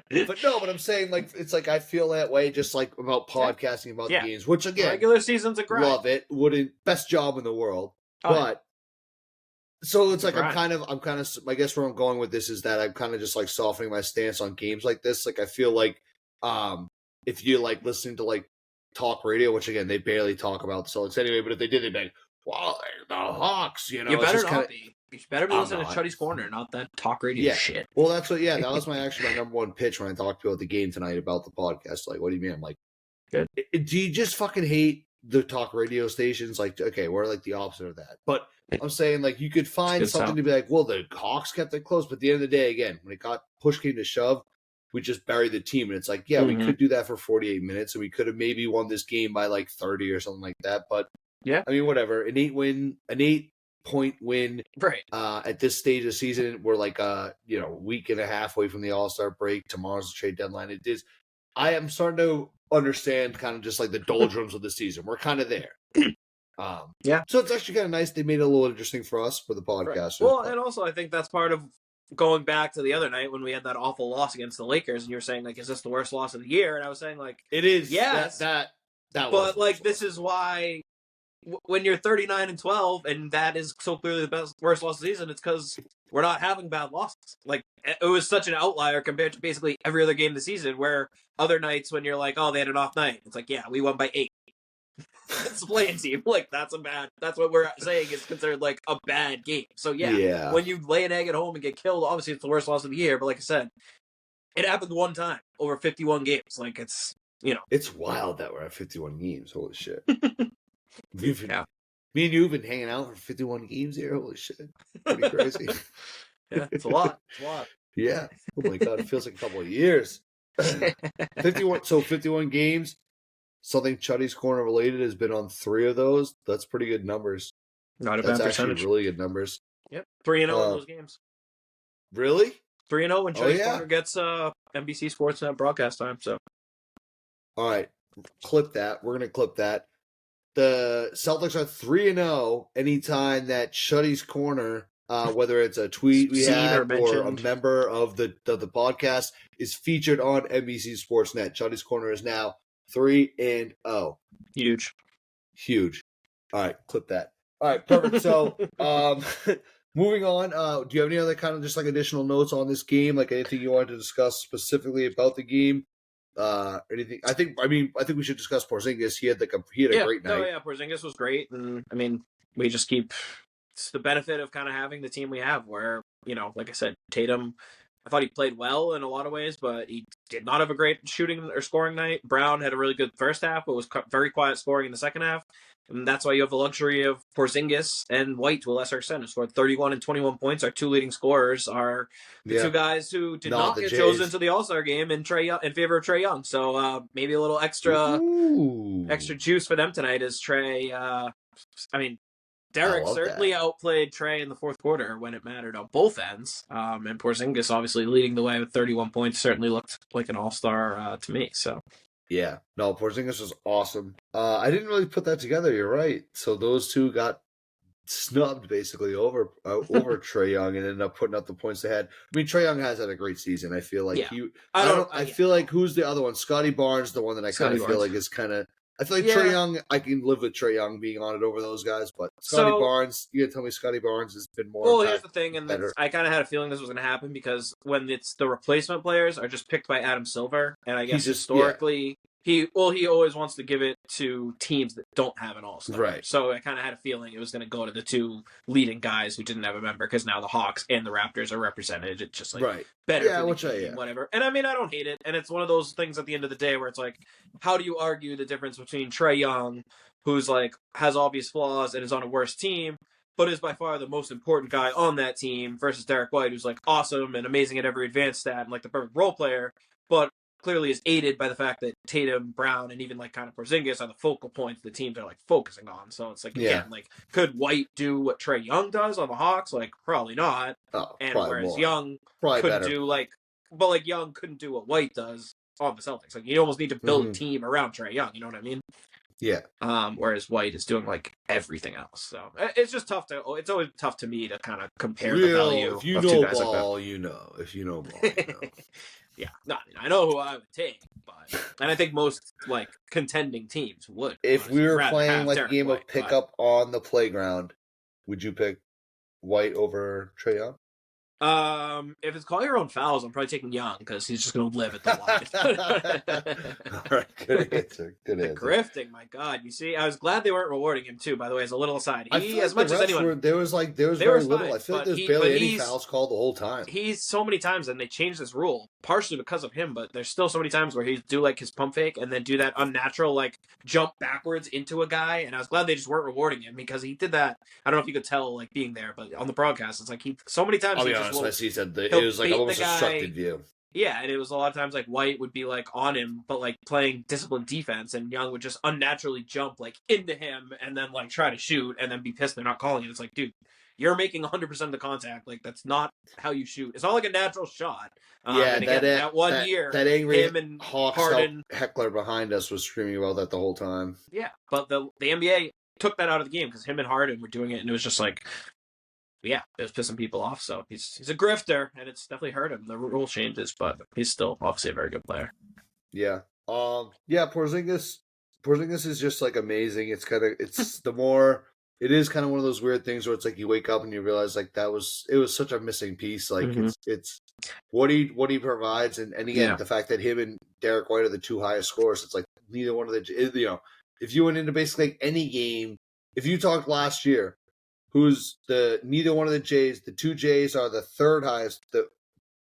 But I'm saying, like, it's like I feel that way just like about podcasting about the games, which again,
regular season's a grind.
Love it. Best job in the world. But so it's like I'm kind of I guess where I'm going with this is that I'm kind of just like softening my stance on games like this. Like I feel like if you like listening to like talk radio, which again they barely talk about the Celtics anyway, but if they did, they'd be like, "Wow, the Hawks," you know.
You better not be. You better be listening to Chuddy's Corner, not that talk radio shit.
Well, that's what. Yeah, that was my number one pitch when I talked about the game tonight about the podcast. Like, what do you mean? I'm like,
good.
Do you just fucking hate the talk radio stations? Like, okay, we're like the opposite of that. But I'm saying, like, you could find something to be like, well, the Hawks kept it close, but at the end of the day, again, when it got push came to shove, we just buried the team. And it's like, yeah, we could do that for 48 minutes, and we could have maybe won this game by like 30 or something like that. But
yeah,
I mean, whatever. An 8-point win,
right?
At this stage of the season, we're like week and a half away from the All-Star break. Tomorrow's the trade deadline. It is. I am starting to understand kind of just like the doldrums of the season. We're kind of there.
Yeah.
So it's actually kind of nice. They made it a little interesting for us for the podcast.
Right. Well, and also I think that's part of going back to the other night when we had that awful loss against the Lakers, and you were saying like, is this the worst loss of the year? And I was saying like,
it is.
Yes,
that.
But like, this is why when you're 39-12, and that is so clearly the worst loss of the season, it's because we're not having bad losses. Like, it was such an outlier compared to basically every other game of the season, where other nights when you're like, oh, they had an off night, it's like, yeah, we won by 8. It's playing team. Like, that's what we're saying is considered like a bad game. So yeah, when you lay an egg at home and get killed, obviously it's the worst loss of the year. But like I said, it happened one time over 51 games. Like, it's,
it's wild that we're at 51 games. Holy shit. Me and you have been hanging out for 51 games here. Holy shit. Pretty crazy.
Yeah, it's a lot.
Yeah. Oh my God. It feels like a couple of years. 51 games. Something Chuddy's Corner related has been on 3 of those. That's pretty good numbers.
Not a bad percentage.
That's actually really good numbers.
Yep. 3-0 in those games.
Really?
3-0 when Chuddy's Corner gets NBC Sportsnet broadcast time. So.
All right. Clip that. We're going to clip that. The Celtics are 3-0 anytime that Chuddy's Corner, whether it's a tweet we had or a member of the podcast, is featured on NBC Sportsnet. Chuddy's Corner is now 3-0.
Huge.
All right, clip that. All right, perfect. So, moving on. Do you have any other kind of just like additional notes on this game? Like anything you wanted to discuss specifically about the game? Anything? I think we should discuss Porzingis. He had a great night.
Oh yeah, Porzingis was great, and I mean, we just keep. It's the benefit of kind of having the team we have, where like I said, Tatum. I thought he played well in a lot of ways, but he did not have a great shooting or scoring night. Brown had a really good first half, but was very quiet scoring in the second half. And that's why you have the luxury of Porzingis and White to a lesser extent, who scored 31 and 21 points. Our 2 leading scorers are the 2 guys who did not get chosen to the All-Star game in favor of Trae Young. So maybe a little extra juice for them tonight is Trae. Derrick certainly outplayed Trae in the fourth quarter when it mattered on both ends. And Porzingis obviously leading the way with 31 points certainly looked like an all-star to me. So,
yeah. No, Porzingis was awesome. I didn't really put that together. You're right. So those 2 got snubbed basically over Trae Young and ended up putting up the points they had. I mean, Trae Young has had a great season. I feel like I feel like who's the other one? Scotty Barnes, the one that I kind of feel like is kind of. I feel like Trae Young, I can live with Trae Young being on it over those guys, but Scotty Barnes, you gotta tell me Scotty Barnes has been more.
Well, here's the thing, and I kind of had a feeling this was going to happen because when it's the replacement players are just picked by Adam Silver, and I guess historically, he always wants to give it to teams that don't have an all-star.
Right.
So I kind of had a feeling it was going to go to the 2 leading guys who didn't have a member because now the Hawks and the Raptors are represented. It's just like better for the team, whatever. And I mean, I don't hate it. And it's one of those things at the end of the day where it's like, how do you argue the difference between Trae Young, who's like has obvious flaws and is on a worse team, but is by far the most important guy on that team, versus Derrick White, who's like awesome and amazing at every advanced stat and like the perfect role player, but clearly is aided by the fact that Tatum, Brown, and even like kind of Porzingis are the focal points the teams are like focusing on. So it's like, again, like, could White do what Trae Young does on the Hawks? Like, probably not. And whereas
more.
Young
probably
couldn't
better.
do but like Young couldn't do what White does on the Celtics. Like, you almost need to build a team around Trae Young. You know what I mean?
Yeah.
Whereas White is doing like everything else. So it's just tough it's always tough to me to kind of compare the value
if you
of
know
two guys
ball,
like that.
you know. If you know ball, you know.
Yeah, no, I know who I would take, and I think most like contending teams would.
If we were playing like a game
White,
of pickup on the playground, would you pick White over Trae Young?
If it's call your own fouls, I'm probably taking Young because he's just going to live at the line.
All right, good answer. Good answer.
Grifting, my God! You see, I was glad they weren't rewarding him too. By the way, as a little aside,
I feel like as much as anyone, there was very little. Fine, I feel like there's barely any fouls called the whole time.
He's so many times, and they changed this rule partially because of him. But there's still so many times where he do like his pump fake and then do that unnatural like jump backwards into a guy. And I was glad they just weren't rewarding him because he did that. I don't know if you could tell like being there, but on the broadcast, it's like he so many times.
I'll be honest, I said it was like almost a obstructed view.
Yeah, and it was a lot of times like White would be like on him, but like playing disciplined defense, and Young would just unnaturally jump like into him and then like try to shoot and then be pissed they're not calling it. It's like, dude, you're making 100% of the contact. Like that's not how you shoot. It's not like a natural shot.
And again, that one
year,
that angry
him and
Hawks
Harden
heckler behind us was screaming about that the whole time.
Yeah, but the NBA took that out of the game because him and Harden were doing it, and it was just like. Yeah, it was pissing people off. So he's a grifter, and it's definitely hurt him. The rule changes, but he's still obviously a very good player.
Yeah. Porzingis is just like amazing. It is kind of one of those weird things where it's like you wake up and you realize like it was such a missing piece. Like it's what he provides, and again the fact that him and Derrick White are the two highest scorers. It's like neither one of the if you went into basically like any game, if you talked last year. Who's neither one of the Jays? The two Jays are the third highest.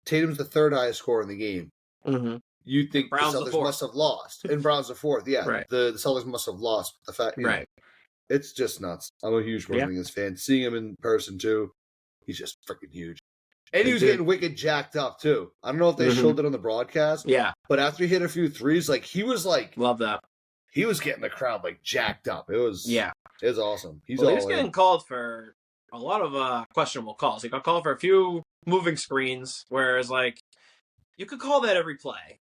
Tatum's the third highest scorer in the game.
Mm-hmm.
You think the Celtics must have lost, and Brown's the fourth. Yeah,
right.
The Celtics must have lost. The fact, right? It's just nuts. I'm a huge Porzingis fan. Seeing him in person too, he's just freaking huge. And he was getting wicked jacked up too. I don't know if they showed it on the broadcast.
Yeah,
but after he hit a few threes, like he was like,
love that.
He was getting the crowd like jacked up. It was awesome. He
was getting called for a lot of questionable calls. He got called for a few moving screens, whereas like you could call that every play.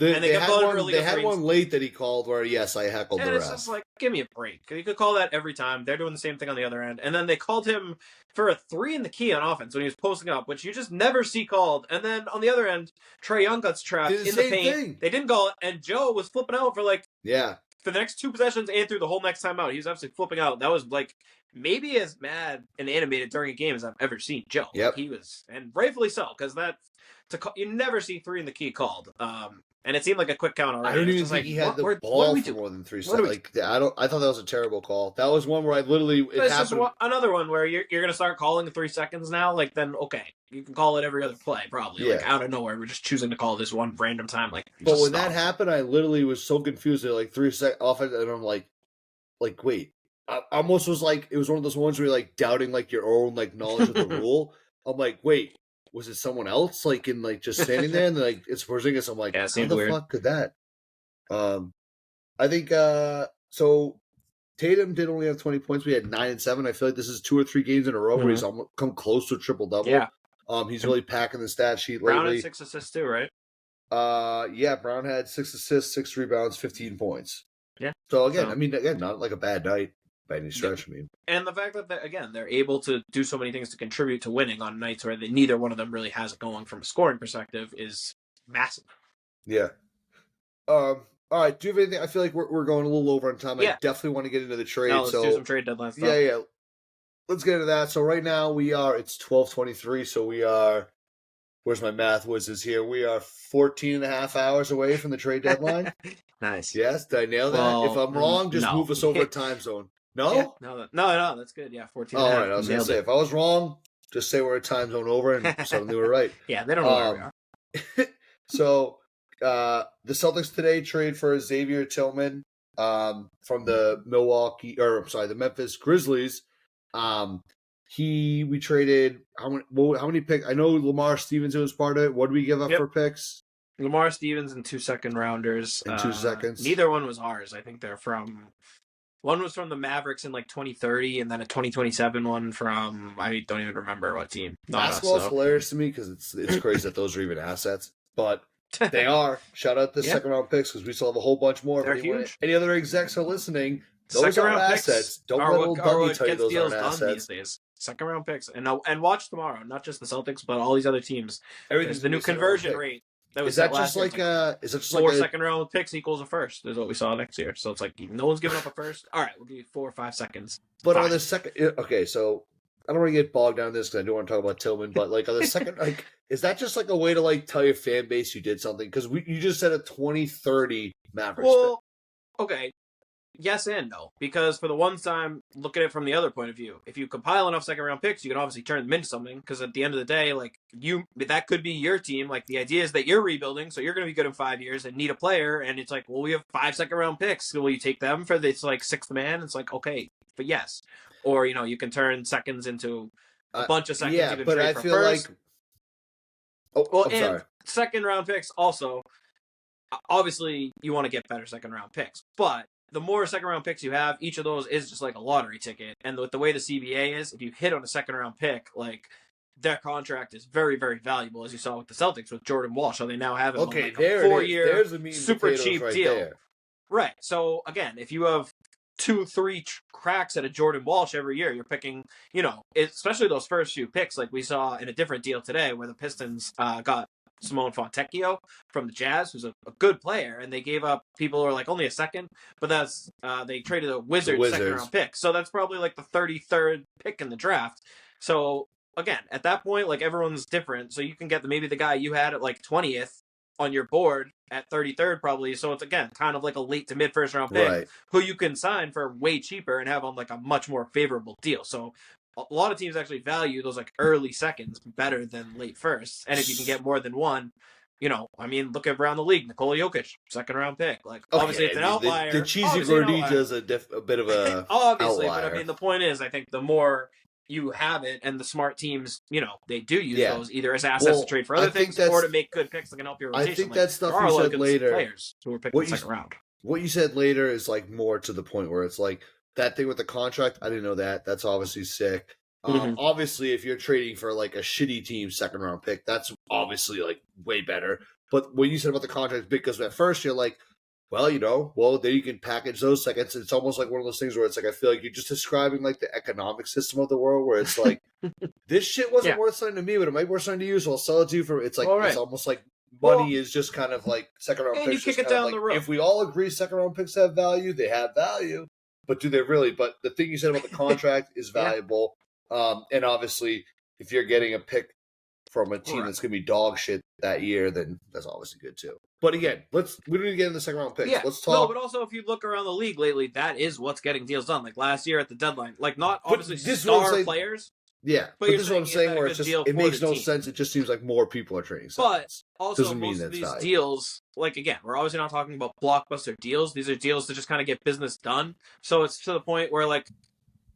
They had one late that he called where yes, I heckled the ref.
And it's just like, give me a break. You could call that every time. They're doing the same thing on the other end, and then they called him for a 3 in the key on offense when he was posting up, which you just never see called. And then on the other end, Trae Young got trapped in the paint. They didn't call it, and Joe was flipping out for like for the next 2 possessions and through the whole next time out. He was absolutely flipping out. That was like maybe as mad and animated during a game as I've ever seen Joe.
Yep.
He was, and rightfully so, because you never see 3 in the key called. And it seemed like a quick count already.
I don't even think he had the ball for more than 3 seconds. I thought that was a terrible call. That was one where I literally
another one where you're going to start calling 3 seconds now. Like then okay, you can call it every other play probably. Like out of nowhere, we're just choosing to call this one random time. Like,
but when that happened, I literally was so confused at like 3 seconds off it, and I'm like wait. I almost was like it was one of those ones where you're like doubting like your own like knowledge of the rule. I'm like wait. Was it someone else, like in like just standing there, and like it's Porzingis? I'm like, how the fuck could that? I think so. Tatum did only have 20 points. We had 9 and 7. I feel like this is 2 or 3 games in a row where he's come close to a triple double.
Yeah.
He's really packing the stat sheet
Brown
lately.
had 6 assists too, right?
Brown had 6 assists, 6 rebounds, 15 points.
Yeah.
So again, not like a bad night. By any stretch, I mean.
And the fact that they're able to do so many things to contribute to winning on nights where neither one of them really has it going from a scoring perspective is massive.
Yeah. All right. Do you have anything? I feel like we're going a little over on time. I definitely want to get into the trade.
Let's do some trade deadline stuff.
Yeah. Let's get into that. So right now it's 12:23. So we are. Where's my math whizzes here? We are 14 and a half hours away from the trade deadline.
Nice.
Yes. Did I nail that? Well, if I'm wrong, just move us over a time zone. No?
Yeah, no, that's good. Yeah, 14
All right, I was going to say, if I was wrong, just say we're a time zone over and suddenly we're right.
Yeah, they don't know where we are.
So, the Celtics today trade for Xavier Tillman from the Memphis Grizzlies. We traded how many picks? I know Lamar Stevenson was part of it. What did we give up for picks?
Lamar Stevens and 2 second rounders.
In 2 seconds.
Neither one was ours. I think they're from. One was from the Mavericks in like 2030, and then a 2027 one from I don't even remember what team.
Basketball is hilarious to me because it's crazy that those are even assets, but they are. Shout out the second round picks because we still have a whole bunch more.
They're huge.
Any other execs are listening? Those are assets. Don't let little Dougie tell you those aren't assets.
These days. Second round picks, and watch tomorrow. Not just the Celtics, but all these other teams. There's the new conversion rate.
Is that just like is it just
4 second round picks equals a first? Is what we saw next year. So it's like no one's giving up a first. All right, we'll give you 4 or 5 seconds.
But on the second, okay, so I don't want to get bogged down in this because I do want to talk about Tillman. But like on the second, like is that just like a way to like tell your fan base you did something? Because you just said a 2030 Mavericks.
Well, okay. Yes and no, because for the one time, look at it from the other point of view. If you compile enough second round picks, you can obviously turn them into something. Because at the end of the day, like that could be your team. Like the idea is that you're rebuilding, so you're going to be good in 5 years and need a player. And it's like, well, we have 5 second round picks. So will you take them for this like 6th man? It's like okay, but yes, or you can turn seconds into a bunch of seconds.
Yeah,
you can
but
trade
I
for
feel
first.
like I'm
and
sorry.
Second round picks also. Obviously, you want to get better second round picks, but the more second round picks you have, each of those is just like a lottery ticket. And with the way the CBA is, if you hit on a second round pick, like that contract is very, very valuable, as you saw with the Celtics with Jordan Walsh. So they now have him on like a 4-year super cheap deal.
There.
Right. So again, if you have 2-3 cracks at a Jordan Walsh every year, you're picking, especially those first few picks, like we saw in a different deal today where the Pistons got Simone Fontecchio from the Jazz, who's a good player, and they gave up people who are like only a second, but that's they traded a Wizards second round pick, so that's probably like the 33rd pick in the draft. So again, at that point, like everyone's different, so you can get maybe the guy you had at like 20th on your board at 33rd probably. So it's again kind of like a late to mid first round pick who you can sign for way cheaper and have on like a much more favorable deal. So a lot of teams actually value those like early seconds better than late firsts. And if you can get more than one, look around the league. Nikola Jokic, second round pick. Like obviously it's an outlier.
The cheesy Gordija is a bit of a
obviously,
outlier.
But I mean the point is, I think the more you have it, and the smart teams, they do use those either as assets to trade for other things or to make good picks that can help your rotation.
I think that stuff you said later.
Players who were picked in the second round.
What you said later is like more to the point where it's like that thing with the contract. I didn't know that. That's obviously sick. Obviously, if you're trading for like a shitty team second round pick, that's obviously like way better. But what you said about the contract is big because at first you're like, well, then you can package those seconds. It's almost like one of those things where it's like I feel like you're just describing like the economic system of the world, where it's like this shit wasn't worth something to me, but it might be worth something to you, so I'll sell it to you for. It's like it's almost like money is just kind of like second round picks.
And you kick it down the road.
If we all agree second round picks have value, they have value. But do they really? But the thing you said about the contract is valuable. And obviously, if you're getting a pick from a team that's going to be dog shit that year, then that's obviously good too. But again, we don't need to get in the second round picks. Let's talk.
No, but also if you look around the league lately, that is what's getting deals done. Like last year at the deadline, like not obviously star players.
Yeah, but this is what I'm saying where it's just it makes no sense. It just seems like more people are trading.
But also most of these deals, like again, we're obviously not talking about blockbuster deals. These are deals to just kind of get business done. So it's to the point where like,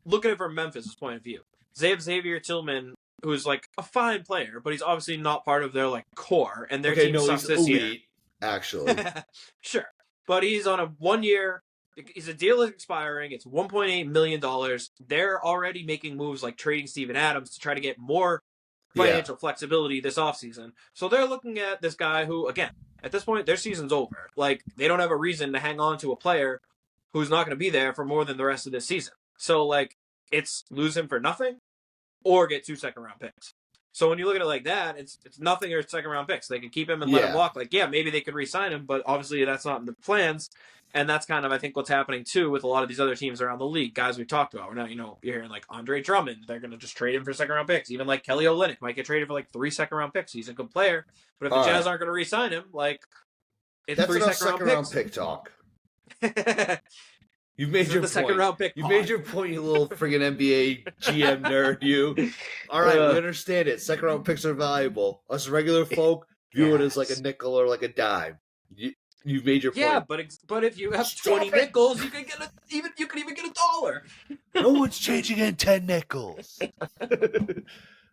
look at it from Memphis' point of view. Xavier Tillman, who's like a fine player, but he's obviously not part of their like core, and their team sucks this year.
Actually,
sure, but he's on a 1-year. His deal is expiring. It's $1.8 million. They're already making moves like trading Steven Adams to try to get more financial flexibility this offseason. So they're looking at this guy who, again, at this point, their season's over. Like they don't have a reason to hang on to a player who's not going to be there for more than the rest of this season. So like it's lose him for nothing or get 2 second round picks. So when you look at it like that, it's nothing or second round picks. They can keep him and let him walk. Like, maybe they could re-sign him, but obviously that's not in the plans. And that's kind of, I think, what's happening too with a lot of these other teams around the league. Guys we've talked about. We're not, you're hearing like Andre Drummond. They're going to just trade him for second round picks. Even like Kelly Olynyk might get traded for like 3 second round picks. He's a good player. But if the Jazz aren't going to re-sign him, like, it's
that's
3
second round pick talk. You've made your point.
Second round pick.
You've made your point, you little friggin' NBA GM nerd, you. All right, we understand it. Second round picks are valuable. Us regular folk view it as like a nickel or like a dime. You've made your
Yeah,
point.
but if you have
Stop
20
it!
nickels, you can even get $1.
No one's changing in 10 nickels.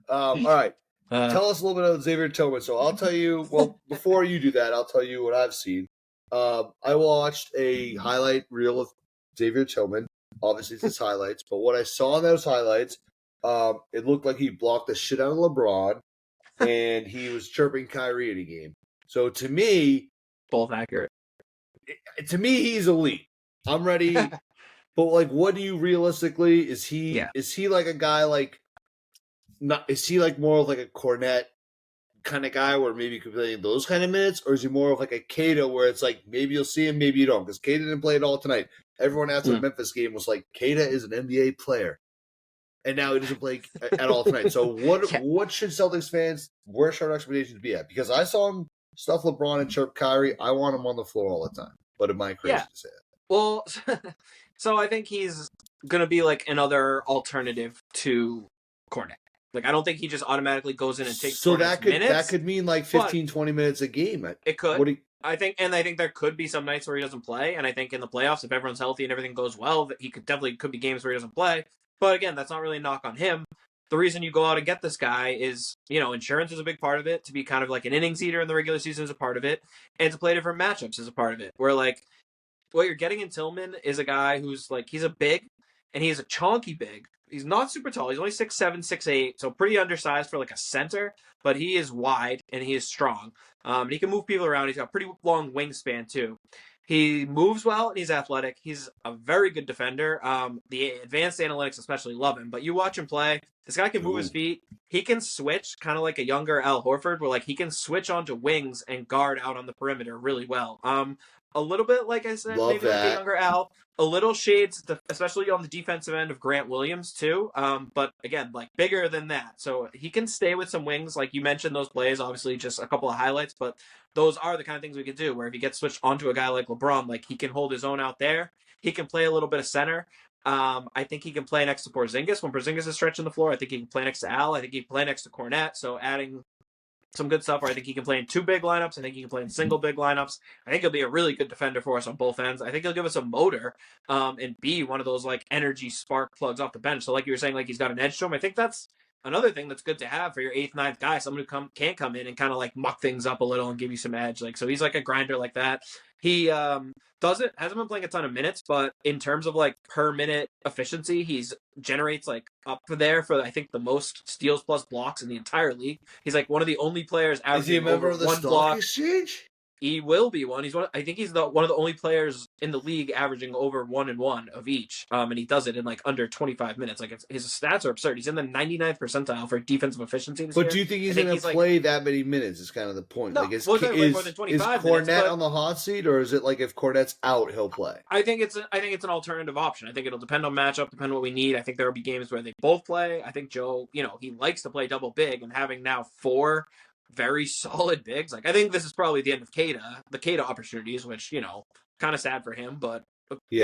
All right. Tell us a little bit about Xavier Tillman. So I'll tell you, well, before you do that, I'll tell you what I've seen. I watched a highlight reel of Xavier Tillman. Obviously, it's his highlights. But what I saw in those highlights, it looked like he blocked the shit out of LeBron, and he was chirping Kyrie in a game. So to me,
both accurate.
He's elite. I'm ready. But like, what do you realistically? Is he like a guy like? Not is he like more of like a Cornet kind of guy where maybe you could play those kind of minutes, or is he more of like a Cato where it's like maybe you'll see him, maybe you don't? Because Cato didn't play at all tonight. Everyone after the Memphis game was like, Cato is an NBA player, and now he doesn't play at all tonight. So what should Celtics fans, where should our expectations be at? Because I saw him stuff LeBron and chirp Kyrie. I want him on the floor all the time. But am I crazy to say that?
Well, so I think he's gonna be like another alternative to Cornet. Like, I don't think he just automatically goes in and takes minutes.
That could mean like 15, 20 minutes a game.
It could. I think there could be some nights where he doesn't play, and I think in the playoffs, if everyone's healthy and everything goes well, that he could be games where he doesn't play. But again, that's not really a knock on him. The reason you go out and get this guy is, insurance is a big part of it. To be kind of like an innings eater in the regular season is a part of it, and to play different matchups is a part of it. Where like what you're getting in Tillman is a guy who's like, he's a big, and he's a chonky big. He's not super tall. He's only 6'7", 6'8", so pretty undersized for like a center, but he is wide and he is strong. And he can move people around. He's got a pretty long wingspan too. He moves well and he's athletic. He's a very good defender. The advanced analytics especially love him, but you watch him play. This guy can move his feet. He can switch, kind of like a younger Al Horford, where like he can switch onto wings and guard out on the perimeter really well. A little bit, like I said, maybe like a younger Al. A little shades, especially on the defensive end of Grant Williams, too. But again, like bigger than that. So he can stay with some wings. Like you mentioned, those plays, obviously just a couple of highlights, but those are the kind of things we could do where if he gets switched onto a guy like LeBron, like he can hold his own out there. He can play a little bit of center. I think he can play next to Porzingis. When Porzingis is stretching the floor, I think he can play next to Al. I think he can play next to Cornet. So adding some good stuff where I think he can play in 2 big lineups. I think he can play in single big lineups. I think he'll be a really good defender for us on both ends. I think he'll give us a motor and be one of those like energy spark plugs off the bench. So like you were saying, like he's got an edge to him. I think that's another thing that's good to have for your 8th, 9th guy, someone who can't come in and kind of like muck things up a little and give you some edge. Like, so he's like a grinder like that. He hasn't been playing a ton of minutes, but in terms of like per minute efficiency, he's generates like up there for I think the most steals plus blocks in the entire league. He's like one of the only players averaging.
Is he a member of the Stock Exchange?
He will be one. I think he's one of the only players in the league averaging over 1 and 1 of each. And he does it in like under 25 minutes. Like his stats are absurd. He's in the 99th percentile for defensive efficiency this year.
But do you think he's going to play that many minutes? Is kind of the point.
No,
like is
more than 25
is Cornet
minutes,
on the hot seat, or is it like if Cornet's out, he'll play?
I think it's an alternative option. I think it'll depend on matchup, depend on what we need. I think there will be games where they both play. I think Joe, he likes to play double big, and having now 4 very solid bigs. Like I think this is probably the end of the Queta opportunities, which kind of sad for him, but we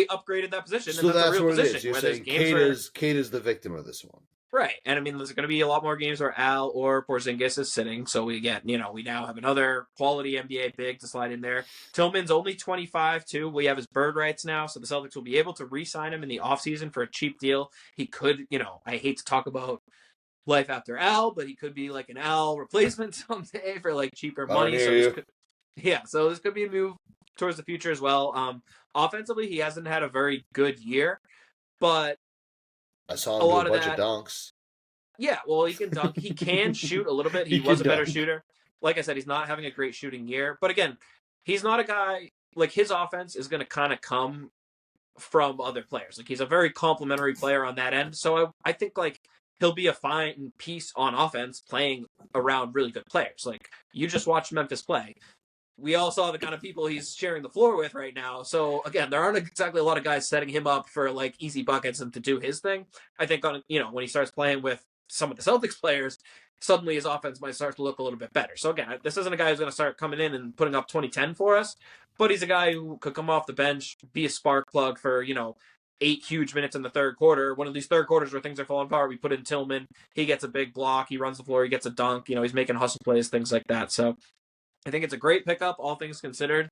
upgraded that position.
So
and that's a real
what
position.
it is. You're
where
saying Queta's the victim of this one,
right? And I mean, there's going to be a lot more games where Al or Porzingis is sitting, so we get we now have another quality NBA big to slide in there. Tillman's only 25 too. We have his bird rights now, so the Celtics will be able to re-sign him in the offseason for a cheap deal. He could, I hate to talk about life after Al, but he could be like an Al replacement someday for like cheaper money. So this could be a move towards the future as well. Offensively, he hasn't had a very good year, but
I saw him do a bunch of dunks.
Yeah, well, he can dunk. He can shoot a little bit. He was a better shooter. Like I said, he's not having a great shooting year. But again, he's not a guy like his offense is going to kind of come from other players. Like he's a very complimentary player on that end. So I think like he'll be a fine piece on offense playing around really good players. Like, you just watched Memphis play. We all saw the kind of people he's sharing the floor with right now. So, again, there aren't exactly a lot of guys setting him up for, like, easy buckets and to do his thing. I think, when he starts playing with some of the Celtics players, suddenly his offense might start to look a little bit better. So, again, this isn't a guy who's going to start coming in and putting up 20-10 for us, but he's a guy who could come off the bench, be a spark plug for, 8 huge minutes in the third quarter. One of these third quarters where things are falling apart, we put in Tillman. He gets a big block. He runs the floor. He gets a dunk. He's making hustle plays, things like that. So I think it's a great pickup, all things considered.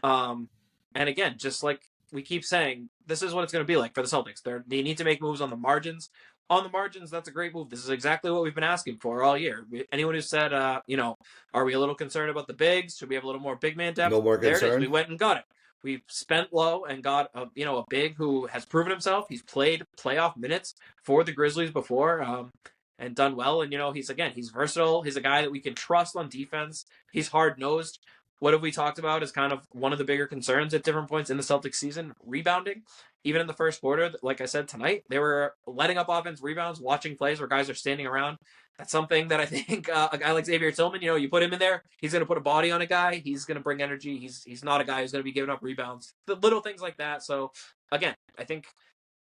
And again, just like we keep saying, this is what it's going to be like for the Celtics. They need to make moves on the margins. On the margins, that's a great move. This is exactly what we've been asking for all year. Anyone who said, are we a little concerned about the bigs? Should we have a little more big man depth?
No more
There it is.
concern?
We went and got it. We spent low and got a big who has proven himself. He's played playoff minutes for the Grizzlies before. And done well. And, he's versatile. He's a guy that we can trust on defense. He's hard-nosed. What have we talked about is kind of one of the bigger concerns at different points in the Celtics season, rebounding. Even in the first quarter, like I said tonight, they were letting up offense rebounds, watching plays where guys are standing around. That's something that I think a guy like Xavier Tillman, you put him in there, he's going to put a body on a guy. He's going to bring energy. He's not a guy who's going to be giving up rebounds. The little things like that. So, again, I think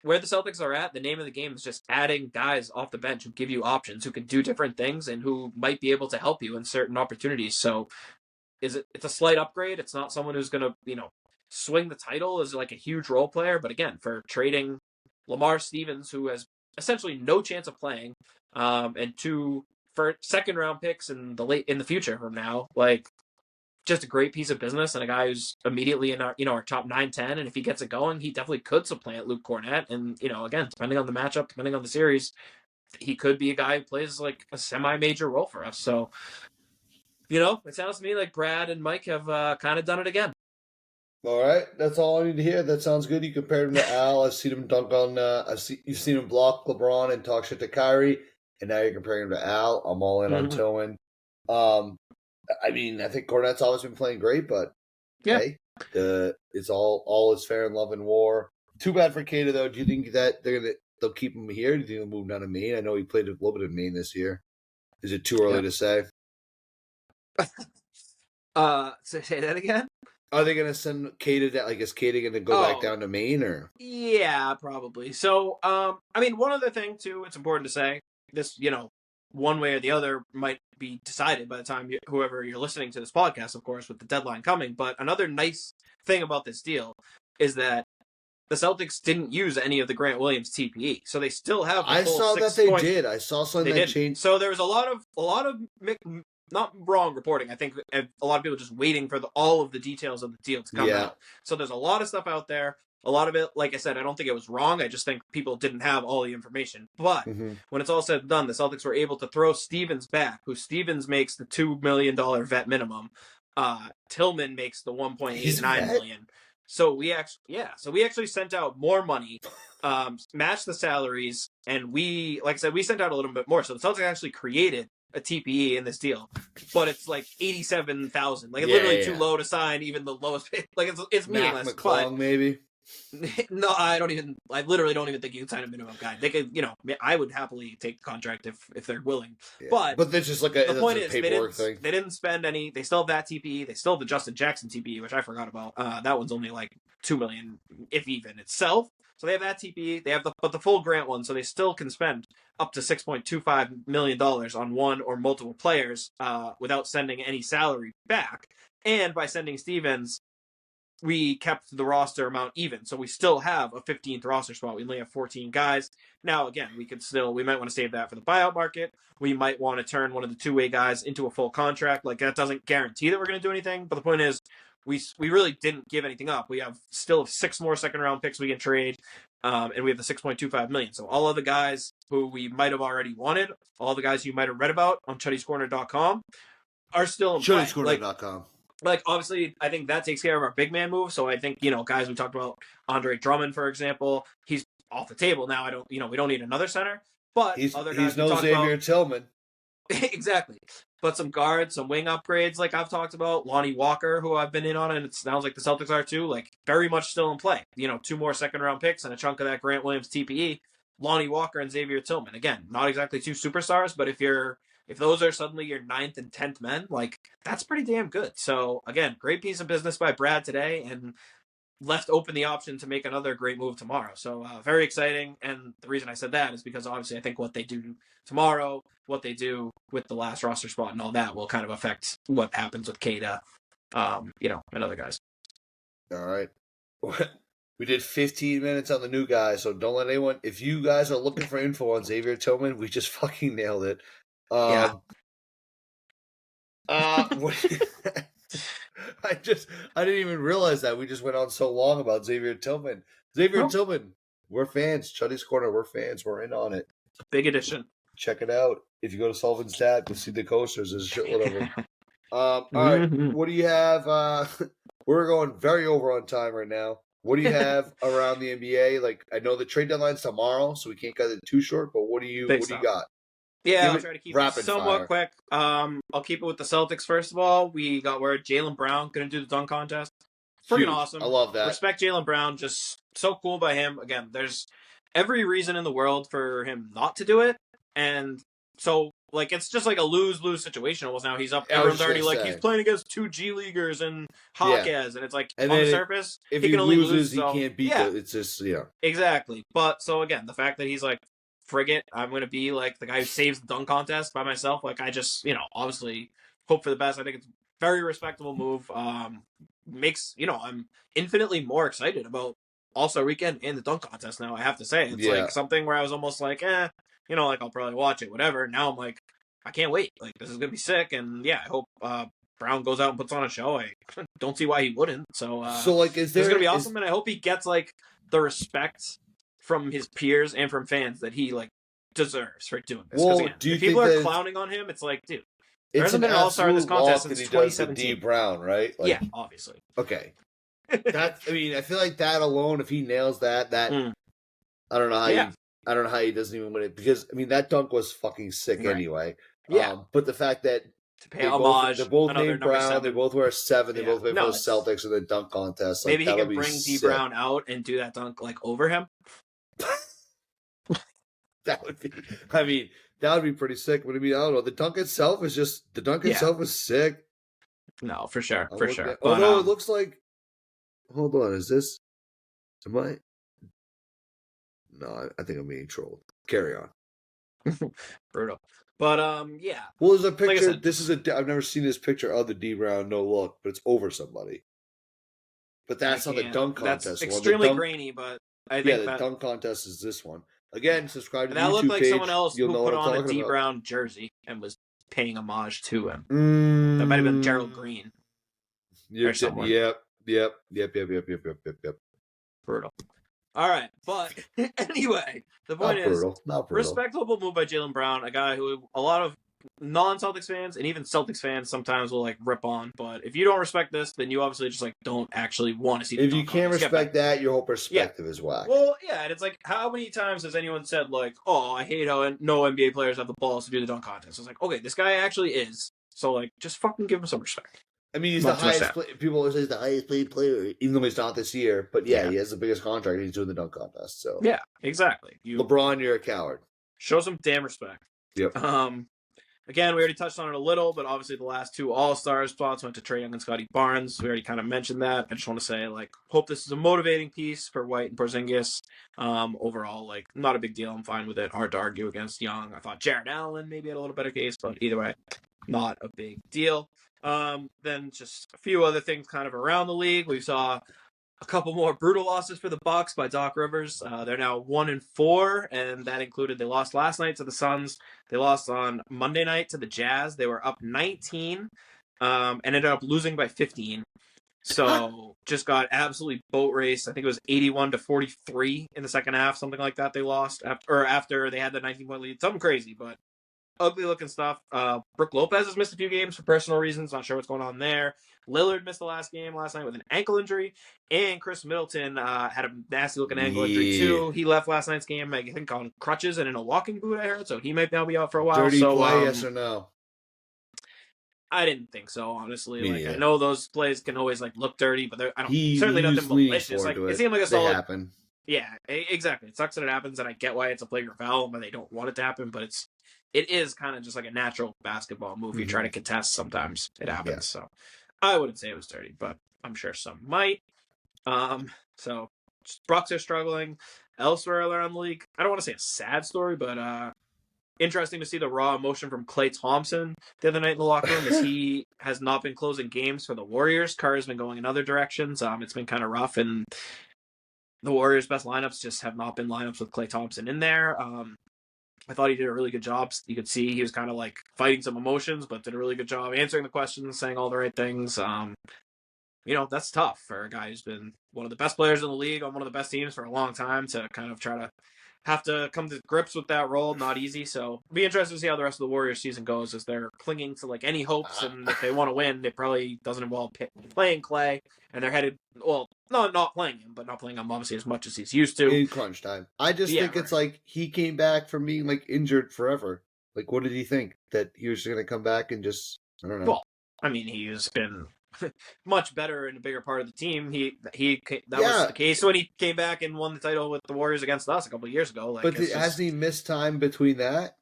where the Celtics are at, the name of the game is just adding guys off the bench who give you options, who can do different things, and who might be able to help you in certain opportunities. So it's a slight upgrade. It's not someone who's going to, swing the title as like a huge role player. But again, for trading Lamar Stevens, who has essentially no chance of playing, and 2 second round picks in the future from now, like, just a great piece of business and a guy who's immediately in our top 9-10. And if he gets it going, he definitely could supplant Luke Cornett. And, again, depending on the matchup, depending on the series, he could be a guy who plays like a semi-major role for us. So, it sounds to me like Brad and Mike have kind of done it again.
All right, that's all I need to hear. That sounds good. You compared him to Al. I've seen him dunk on. You've seen him block LeBron and talk shit to Kyrie, and now you're comparing him to Al. I'm all in on Tillman. I think Cornett's always been playing great, but hey, it's all is fair in love and war. Too bad for Keita, though. Do you think that they'll keep him here? Do you think he'll move down to Maine? I know he played a little bit of Maine this year. Is it too early to say?
Say that again.
Are they going to send Keita down? Is Keita going to go back down to Maine, or?
Yeah, probably. So, one other thing too, it's important to say this. One way or the other might be decided by the time whoever you're listening to this podcast, of course, with the deadline coming. But another nice thing about this deal is that the Celtics didn't use any of the Grant Williams TPE, so they still have.
I saw that they did. I saw something that changed.
So there was a lot of not wrong reporting. I think a lot of people just waiting for all of the details of the deal to come out. So there's a lot of stuff out there. A lot of it, like I said, I don't think it was wrong. I just think people didn't have all the information. But when it's all said and done, the Celtics were able to throw Stevens back, who Stevens makes the $2 million vet minimum. Tillman makes the $1.89 million. So we actually sent out more money, matched the salaries, and like I said, we sent out a little bit more. So the Celtics actually created a TPE in this deal, but it's like 87,000. Like, it's literally too low to sign even the lowest. Like, it's meaningless.
McClung, maybe.
No, I literally don't even think you can sign a minimum guy. They could, I would happily take the contract if they're willing. Yeah. But
that's just like the point is, paperwork thing.
They didn't spend any. They still have that TPE. They still have the Justin Jackson TPE, which I forgot about. That one's only like $2 million, if even itself. So they have that TPE. They have the full grant one, so they still can spend up to $6.25 million on one or multiple players without sending any salary back. And by sending Stevens, we kept the roster amount even. So we still have a 15th roster spot. We only have 14 guys. Now, again, we might want to save that for the buyout market. We might want to turn one of the two-way guys into a full contract. Like, that doesn't guarantee that we're going to do anything. But the point is, we really didn't give anything up. We still have 6 more second-round picks we can trade, and we have the $6.25 million. So all of the guys who we might have already wanted, all the guys you might have read about on Chuddy'sCorner.com are still in play.
Chuddy'sCorner.com.
Like, obviously, I think that takes care of our big man move. So I think, guys, we talked about Andre Drummond, for example, he's off the table now. We don't need another center, but other guys.
He's no Xavier Tillman.
Exactly. But some guards, some wing upgrades, like I've talked about. Lonnie Walker, who I've been in on, and it sounds like the Celtics are too, like, very much still in play. 2 more second-round picks and a chunk of that Grant Williams TPE. Lonnie Walker and Xavier Tillman. Again, not exactly 2 superstars, but if those are suddenly your 9th and 10th men, like, that's pretty damn good. So, again, great piece of business by Brad today, and left open the option to make another great move tomorrow. So, very exciting. And the reason I said that is because, obviously, I think what they do tomorrow, what they do with the last roster spot and all that will kind of affect what happens with Keita, and other guys.
All right. We did 15 minutes on the new guy, so don't let anyone... If you guys are looking for info on Xavier Tillman, we just fucking nailed it. I What, I didn't even realize that we just went on so long about Xavier Tillman. Xavier Tillman, we're fans. Chuddy's Corner, we're fans. We're in on it.
Big addition.
Check it out. If you go to Sullivan's Dad, you'll see the coasters. There's a shitload of them. All right, what do you have? We're going very over on time right now. What do you have around the NBA? Like, I know the trade deadline's tomorrow, so we can't cut it too short. But what do you got?
Yeah, I'll try to keep it somewhat quick. I'll keep it with the Celtics first of all. We got word Jaylen Brown going to do the dunk contest. Freaking awesome.
I love that.
Respect Jaylen Brown. Just so cool by him. Again, there's every reason in the world for him not to do it. And so, like, it's just like a lose-lose situation almost now. He's up. Everyone's already like, he's playing against 2 G Leaguers and Hawkes. And it's like, on the surface,
if he can only lose. He can't beat it. It's just,
Exactly. But, so again, the fact that he's like, frigate, I'm going to be like the guy who saves the dunk contest by myself. Like, I just, obviously hope for the best. I think it's a very respectable move. Makes, I'm infinitely more excited about All-Star Weekend and the dunk contest now, I have to say. It's like something where I was almost like, like I'll probably watch it, whatever. Now I'm like, I can't wait. Like, this is going to be sick. And I hope Brown goes out and puts on a show. I don't see why he wouldn't. So like, this is going to be awesome. And I hope he gets like the respect from his peers and from fans that he like deserves for doing this.
Well,
again, if people are clowning on him, it's like, dude, there hasn't been an All-Star in this contest since 2017.
Brown, right? Like,
yeah, obviously.
Okay. I feel like that alone, if he nails that, I don't know how I don't know how he doesn't even win it, because that dunk was fucking sick anyway. Yeah. But the fact that
to pay homage,
they're both named Brown, 7. They both wear 7, they both play for the Celtics in the dunk contest. Like,
maybe he can bring D Brown out and do that dunk like over him.
That would be pretty sick. But I don't know. The dunk itself is sick.
No, for sure.
Although it looks like, hold on, is this? Am I? No, I think I'm being trolled. Carry on.
Brutal. But yeah.
Well, there's a picture. Like I've never seen this picture of the D Brown no look, but it's over somebody. But that's not the dunk contest.
That's extremely grainy, but I think
the dunk contest is this one. Again, subscribe to the YouTube
page. That looked like someone else who put on a D Brown jersey and was paying homage to him. That might have been Gerald Green.
Yep.
Brutal. All right, but anyway, the point is, respectable move by Jaylen Brown, a guy who a lot of non-Celtics fans and even Celtics fans sometimes will like rip on. But if you don't respect this, then you obviously just like don't actually want to see.
If you can't respect that, your whole perspective is whack.
Well, yeah, and it's like, how many times has anyone said like, "Oh, I hate how no NBA players have the balls to do the dunk contest"? It's like, okay, this guy actually is. So like, just fucking give him some respect.
He's the highest. People always say he's the highest paid player, even though he's not this year. But he has the biggest contract. And he's doing the dunk contest. So
yeah, exactly.
LeBron, you're a coward.
Show some damn respect.
Yep.
Again, we already touched on it a little, but obviously the last 2 All-Star spots went to Trae Young and Scotty Barnes. We already kind of mentioned that. I just want to say, like, hope this is a motivating piece for White and Porzingis. Overall, like, not a big deal. I'm fine with it. Hard to argue against Young. I thought Jared Allen maybe had a little better case, but either way, not a big deal. Then just a few other things kind of around the league. We saw a couple more brutal losses for the Bucks by Doc Rivers. They're now 1-4, and that included they lost last night to the Suns. They lost on Monday night to the Jazz. They were up 19, and ended up losing by 15. So just got absolutely boat raced. I think it was 81-43 in the second half, something like that. They lost after they had the 19-point lead. Something crazy, but ugly looking stuff. Brook Lopez has missed a few games for personal reasons. Not sure what's going on there. Lillard missed the last game last night with an ankle injury, and Chris Middleton had a nasty looking ankle injury too. He left last night's game, I think, on crutches and in a walking boot, I heard, so he might now be out for a while.
Dirty play, yes or no?
I didn't think so, honestly. I know those plays can always like look dirty, but certainly nothing malicious. Like it seemed like a solid.
Happen.
Yeah, exactly. It sucks that it happens, and I get why it's a flagrant foul, and they don't want it to happen, but it is kind of just like a natural basketball move. You try to contest, sometimes it happens. Yeah. So I wouldn't say it was dirty, but I'm sure some might. So Bucks are struggling. Elsewhere around the league, I don't want to say a sad story, but interesting to see the raw emotion from Klay Thompson the other night in the locker room, as he has not been closing games for the Warriors. Carr's been going in other directions. It's been kind of rough, and the Warriors' best lineups just have not been lineups with Klay Thompson in there. I thought he did a really good job. You could see he was kind of like fighting some emotions, but did a really good job answering the questions, saying all the right things. That's tough for a guy who's been one of the best players in the league on one of the best teams for a long time to kind of try to have to come to grips with that role. Not easy. So be interested to see how the rest of the Warriors season goes as they're clinging to like any hopes. And if they want to win, it probably doesn't involve playing Klay. And they're headed, well, no, not playing him, but not playing him obviously as much as he's used to.
In crunch time. I just think it's like he came back from being like injured forever. Like, what did he think? That he was just going to come back and just, I don't know.
Well, I mean, he's been much better and a bigger part of the team. That was the case when he came back and won the title with the Warriors against us a couple of years ago. Like,
but hasn't he missed time between that?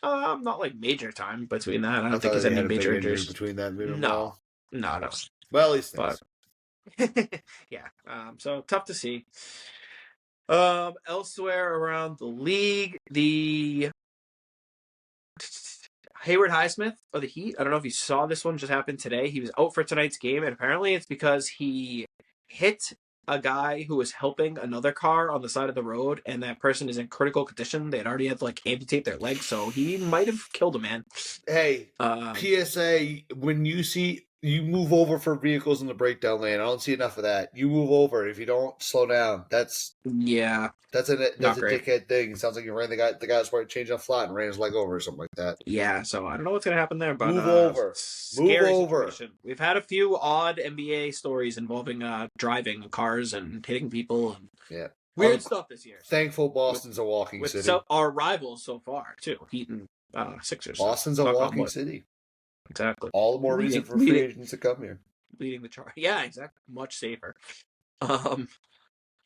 Not like major time between that. I don't think he's had any major injuries
between that.
No.
Well, at least
but yeah. So tough to see. Elsewhere around the league, the Haywood Highsmith of the Heat. I don't know if you saw this one just happened today. He was out for tonight's game, and apparently it's because he hit a guy who was helping another car on the side of the road, and that person is in critical condition. They had already had to like amputate their leg, so he might have killed a man.
Hey, PSA, when you move over for vehicles in the breakdown lane. I don't see enough of that. You move over. If you don't slow down, that's a dickhead thing. It sounds like you ran the guy that's changing a flat and ran his leg over or something like that.
Yeah, so I don't know what's gonna happen there, but
move over.
We've had a few odd NBA stories involving driving cars and hitting people and weird stuff this year.
Thankful Boston's a walking city.
So our rivals so far too, Heat and Sixers.
Boston's a walking city.
Exactly.
All the more reason for free agents to come here.
Leading the charge. Yeah, exactly. Much safer.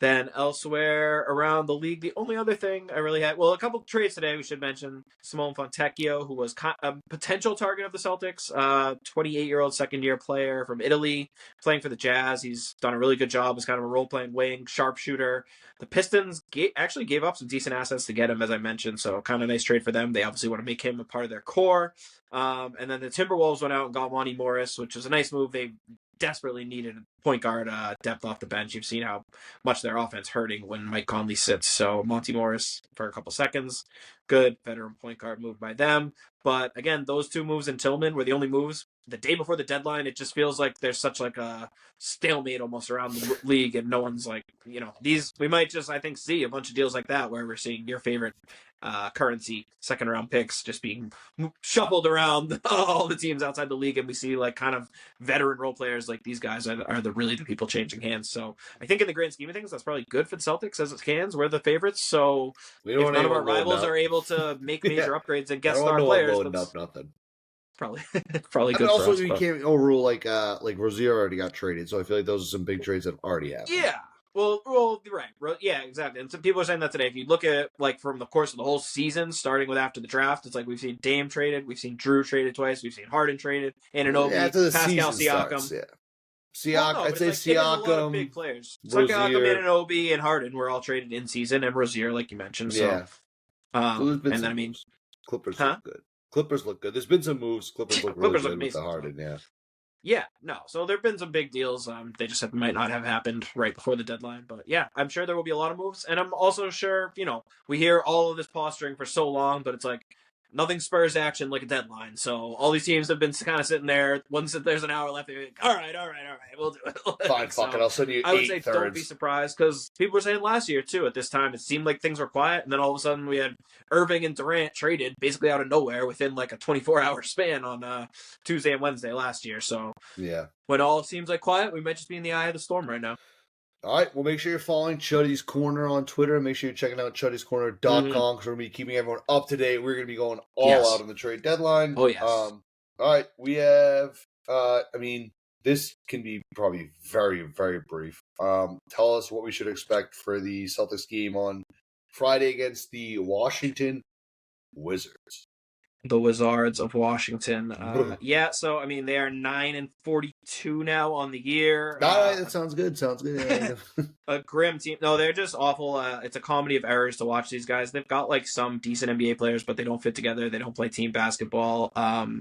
Then elsewhere around the league, the only other thing I really had, a couple of trades today we should mention. Simone Fontecchio, who was a potential target of the Celtics, 28-year-old second-year player from Italy, playing for the Jazz. He's done a really good job as kind of a role-playing wing, sharpshooter. The Pistons actually gave up some decent assets to get him, as I mentioned, so kind of nice trade for them. They obviously want to make him a part of their core. And then the Timberwolves went out and got Monty Morris, which was a nice move. They desperately needed point guard depth off the bench. You've seen how much their offense hurting when Mike Conley sits. So Monty Morris for a couple seconds. Good veteran point guard move by them. But again, those two moves in Tillman were the only moves. The day before the deadline, it just feels like there's such like a stalemate almost around the league, and no one's like, we might just, I think, see a bunch of deals like that where we're seeing your favorite currency second round picks just being shuffled around all the teams outside the league, and we see like kind of veteran role players like these guys are the people changing hands. So I think in the grand scheme of things, that's probably good for the Celtics as it stands. We're the favorites, so if none of our rivals are able to make major upgrades and get star players,
nothing.
Probably good.
Also,
for us,
you can't overrule like Rozier already got traded, so I feel like those are some big trades that already happened.
Yeah. Well, right. Yeah, exactly. And some people are saying that today. If you look at like from the course of the whole season, starting with after the draft, it's like we've seen Dame traded, we've seen Drew traded twice, we've seen Harden traded, Anunoby, Pascal Siakam.
Starts, I'd say
Siakam. A lot of big players. Siakam, Anunoby, and Harden were all traded in season, and Rozier, like you mentioned. So,
yeah.
And then I mean,
Clippers look good. Clippers look good. There's been some moves. Clippers look really good with the Harden, yeah.
Yeah, no. So there have been some big deals. They just might not have happened right before the deadline. But yeah, I'm sure there will be a lot of moves. And I'm also sure, we hear all of this posturing for so long, but it's like nothing spurs action like a deadline. So all these teams have been kind of sitting there. Once there's an hour left, they're like, all right, we'll do it.
Fine, fuck it. I'll send you
I would say don't be surprised, because people were saying last year, too, at this time, it seemed like things were quiet. And then all of a sudden we had Irving and Durant traded basically out of nowhere within like a 24-hour span on Tuesday and Wednesday last year. So
yeah,
when all seems like quiet, we might just be in the eye of the storm right now.
All right, well, make sure you're following Chuddy's Corner on Twitter. Make sure you're checking out chuddyscorner.com because we're going to be keeping everyone up to date. We're going to be going all out on the trade deadline.
Oh, yes.
All right, we have, this can be probably very, very brief. Tell us what we should expect for the Celtics game on Friday against the Washington Wizards.
The Wizards of Washington. So, they are 9-42 now on the year.
That sounds good. Yeah.
A grim team. No, they're just awful. It's a comedy of errors to watch these guys. They've got, some decent NBA players, but they don't fit together. They don't play team basketball.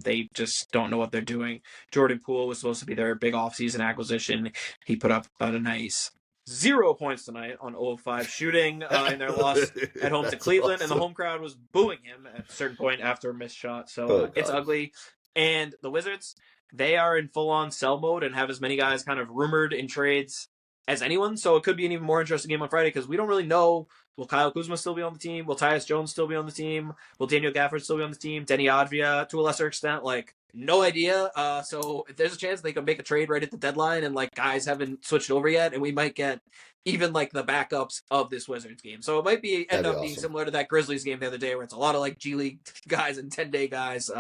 They just don't know what they're doing. Jordan Poole was supposed to be their big offseason acquisition. He put up a nice 0 points tonight on 0 of 5 shooting in their loss at home to Cleveland,
awesome.
and the home crowd was booing him at a certain point after a missed shot. So it's ugly. And the Wizards, they are in full-on sell mode and have as many guys kind of rumored in trades as anyone. So it could be an even more interesting game on Friday because we don't really know. Will Kyle Kuzma still be on the team? Will Tyus Jones still be on the team? Will Daniel Gafford still be on the team? Denny Advia, to a lesser extent, like, no idea. So if there's a chance they could make a trade right at the deadline and, like, guys haven't switched over yet, and we might get even, like, the backups of this Wizards game. So it might end up being similar to that Grizzlies game the other day where it's a lot of, like, G League guys and 10-day guys.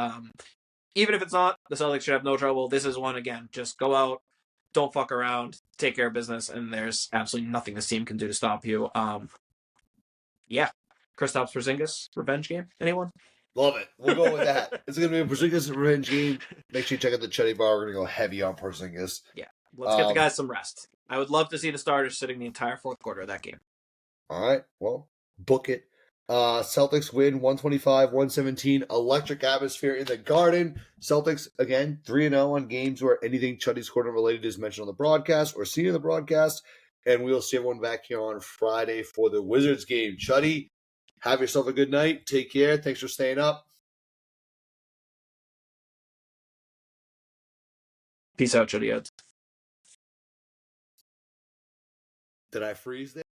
Even if it's not, the Celtics should have no trouble. This is one, again, just go out, don't fuck around, take care of business, and there's absolutely nothing this team can do to stop you. Yeah. Kristaps Porzingis revenge game. Anyone?
Love it. We'll go with that. It's going to be a Porzingis revenge game. Make sure you check out the Chuddy Bar. We're going to go heavy on Porzingis.
Yeah. Let's get the guys some rest. I would love to see the starters sitting the entire fourth quarter of that game.
All right. Well, book it. Celtics win 125-117. Electric atmosphere in the Garden. Celtics, again, 3-0 on games where anything Chuddy's Corner related is mentioned on the broadcast or seen in the broadcast. And we'll see everyone back here on Friday for the Wizards game. Chuddy, have yourself a good night. Take care. Thanks for staying up.
Peace out, Chuddy.
Did I freeze there?